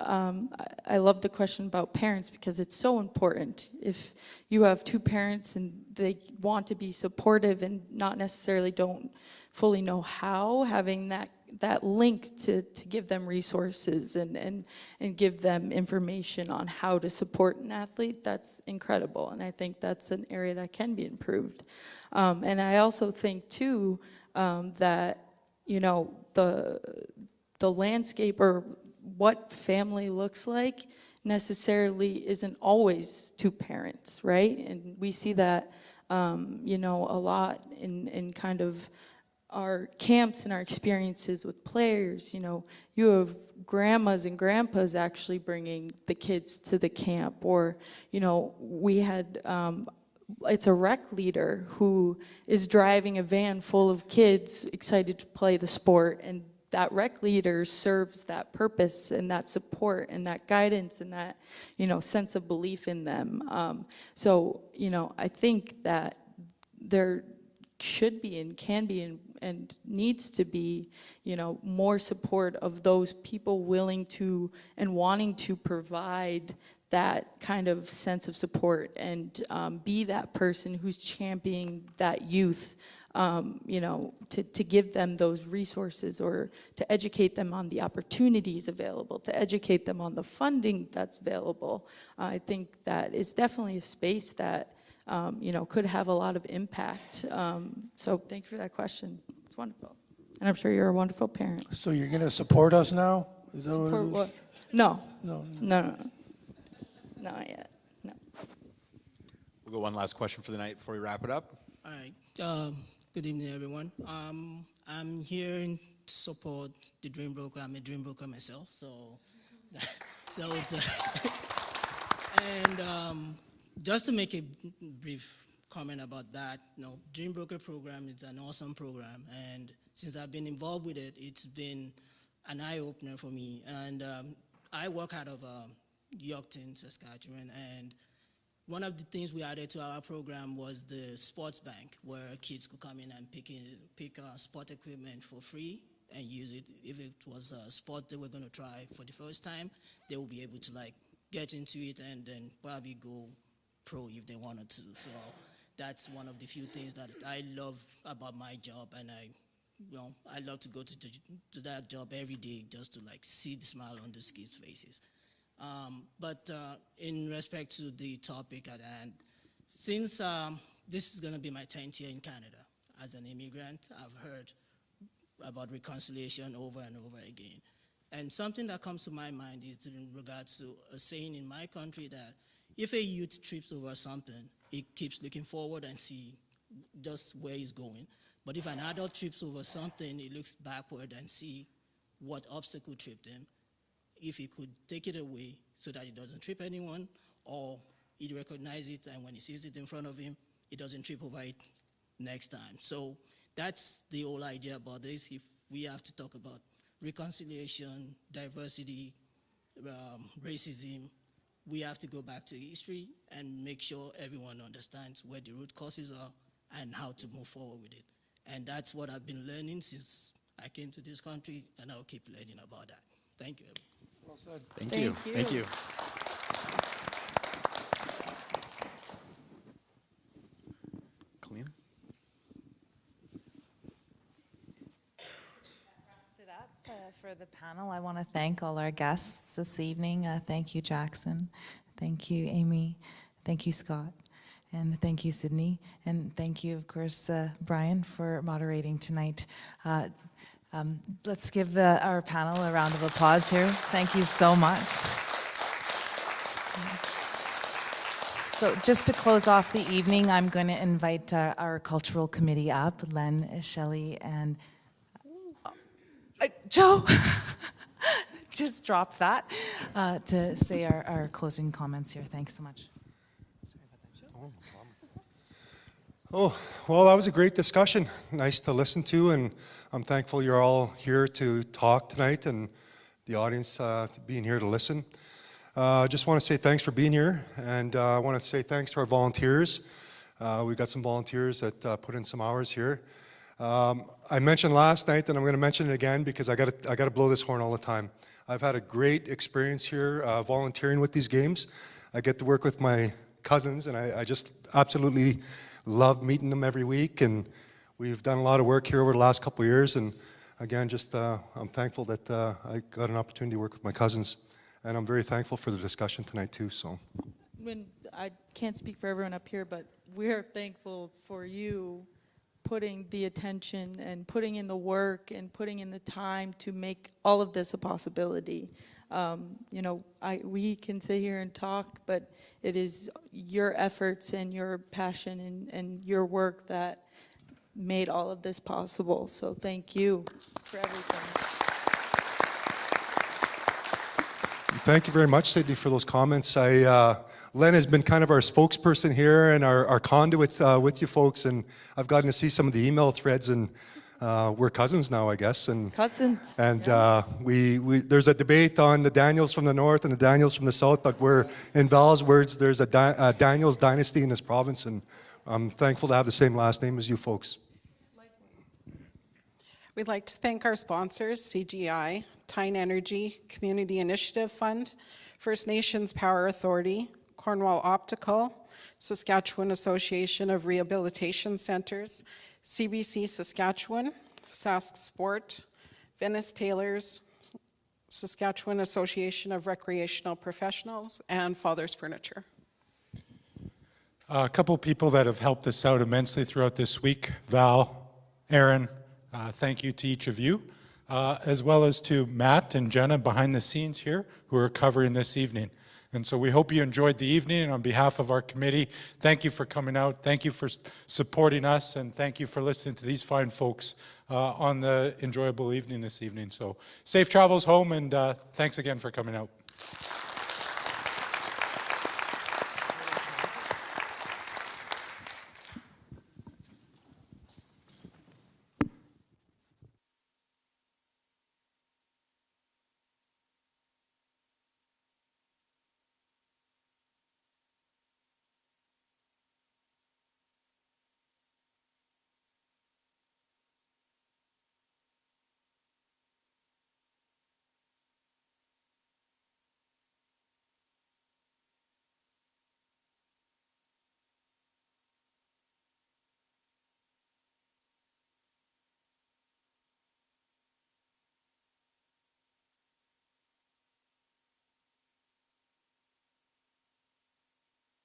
I love the question about parents because it's so important. If you have two parents and they want to be supportive and not necessarily don't fully know how, having that link to give them resources and give them information on how to support an athlete, that's incredible. And I think that's an area that can be improved. And I also think too that, you know, the landscape or what family looks like necessarily isn't always two parents, right? And we see that, you know, a lot in kind of our camps and our experiences with players. You know, you have grandmas and grandpas actually bringing the kids to the camp, or, you know, we had, it's a rec leader who is driving a van full of kids excited to play the sport, and that rec leader serves that purpose and that support and that guidance and that, you know, sense of belief in them. So, you know, I think that there should be and can be and needs to be, you know, more support of those people willing to and wanting to provide that kind of sense of support and be that person who's championing that youth, you know, to give them those resources or to educate them on the opportunities available, to educate them on the funding that's available. I think that is definitely a space that, you know, could have a lot of impact. So thank you for that question. It's wonderful. And I'm sure you're a wonderful parent. So you're going to support us now? Is that Support what it is? what? No. No. No. Not yet. No. We'll go one last question for the night before we wrap it up. All right. Good evening, everyone. I'm here to support the Dream Broker. I'm a Dream Broker myself, so and just to make a brief comment about that, you know, Dream Broker program is an awesome program, and since I've been involved with it, it's been an eye opener for me. And I work out of Yorkton, Saskatchewan, and one of the things we added to our program was the sports bank, where kids could come in and pick sport equipment for free and use it. If it was a sport they were going to try for the first time, they will be able to like get into it and then probably go pro if they wanted to. So that's one of the few things that I love about my job, and I love to go to that job every day just to like see the smile on these kids' faces. But in respect to the topic at hand, since this is going to be my 10th year in Canada as an immigrant, I've heard about reconciliation over and over again. And something that comes to my mind is in regards to a saying in my country that if a youth trips over something, it keeps looking forward and see just where he's going. But if an adult trips over something, it looks backward and see what obstacle tripped him. If he could take it away so that he doesn't trip anyone, or he recognizes it and when he sees it in front of him, he doesn't trip over it next time. So that's the whole idea about this. If we have to talk about reconciliation, diversity, racism, we have to go back to history and make sure everyone understands where the root causes are and how to move forward with it. And that's what I've been learning since I came to this country, and I'll keep learning about that. Thank you, everyone. Well said. Thank you. Thank you. Colleen? Wraps it up for the panel. I want to thank all our guests this evening. Thank you, Jackson. Thank you, Amy. Thank you, Scott. And thank you, Sydney. And thank you, of course, Bryan, for moderating tonight. Let's give our panel a round of applause here. Thank you so much. So just to close off the evening, I'm going to invite our cultural committee up, Len, Shelley, and Joe. Just drop that to say our closing comments here. Thanks so much. Oh, well, that was a great discussion. Nice to listen to, and I'm thankful you're all here to talk tonight and the audience being here to listen. I just want to say thanks for being here, and I want to say thanks to our volunteers. We've got some volunteers that put in some hours here. I mentioned last night, and I'm going to mention it again because I got to blow this horn all the time. I've had a great experience here volunteering with these games. I get to work with my cousins, and I just absolutely love meeting them every week, and we've done a lot of work here over the last couple of years, and again, just I'm thankful that I got an opportunity to work with my cousins, and I'm very thankful for the discussion tonight too. So, I can't speak for everyone up here, but we're thankful for you putting the attention and putting in the work and putting in the time to make all of this a possibility. You know, we can sit here and talk, but it is your efforts and your passion and your work that made all of this possible. So thank you for everything. thank you very much, Sydney, for those comments. Len has been kind of our spokesperson here and our conduit with you folks, and I've gotten to see some of the email threads, and we're cousins now, I guess. And cousins. And yeah. There's a debate on the Daniels from the north and the Daniels from the south, but in Val's words, there's a Daniels dynasty in this province, and I'm thankful to have the same last name as you folks. We'd like to thank our sponsors, CGI, Tyne Energy, Community Initiative Fund, First Nations Power Authority, Cornwall Optical, Saskatchewan Association of Rehabilitation Centers, CBC Saskatchewan, Sask Sport, Venice Tailors, Saskatchewan Association of Recreational Professionals, and Father's Furniture. A couple people that have helped us out immensely throughout this week, Val, Aaron, thank you to each of you, as well as to Matt and Jenna behind the scenes here who are covering this evening. And so we hope you enjoyed the evening, and on behalf of our committee, thank you for coming out, thank you for supporting us, and thank you for listening to these fine folks on the enjoyable evening this evening. So safe travels home, and thanks again for coming out.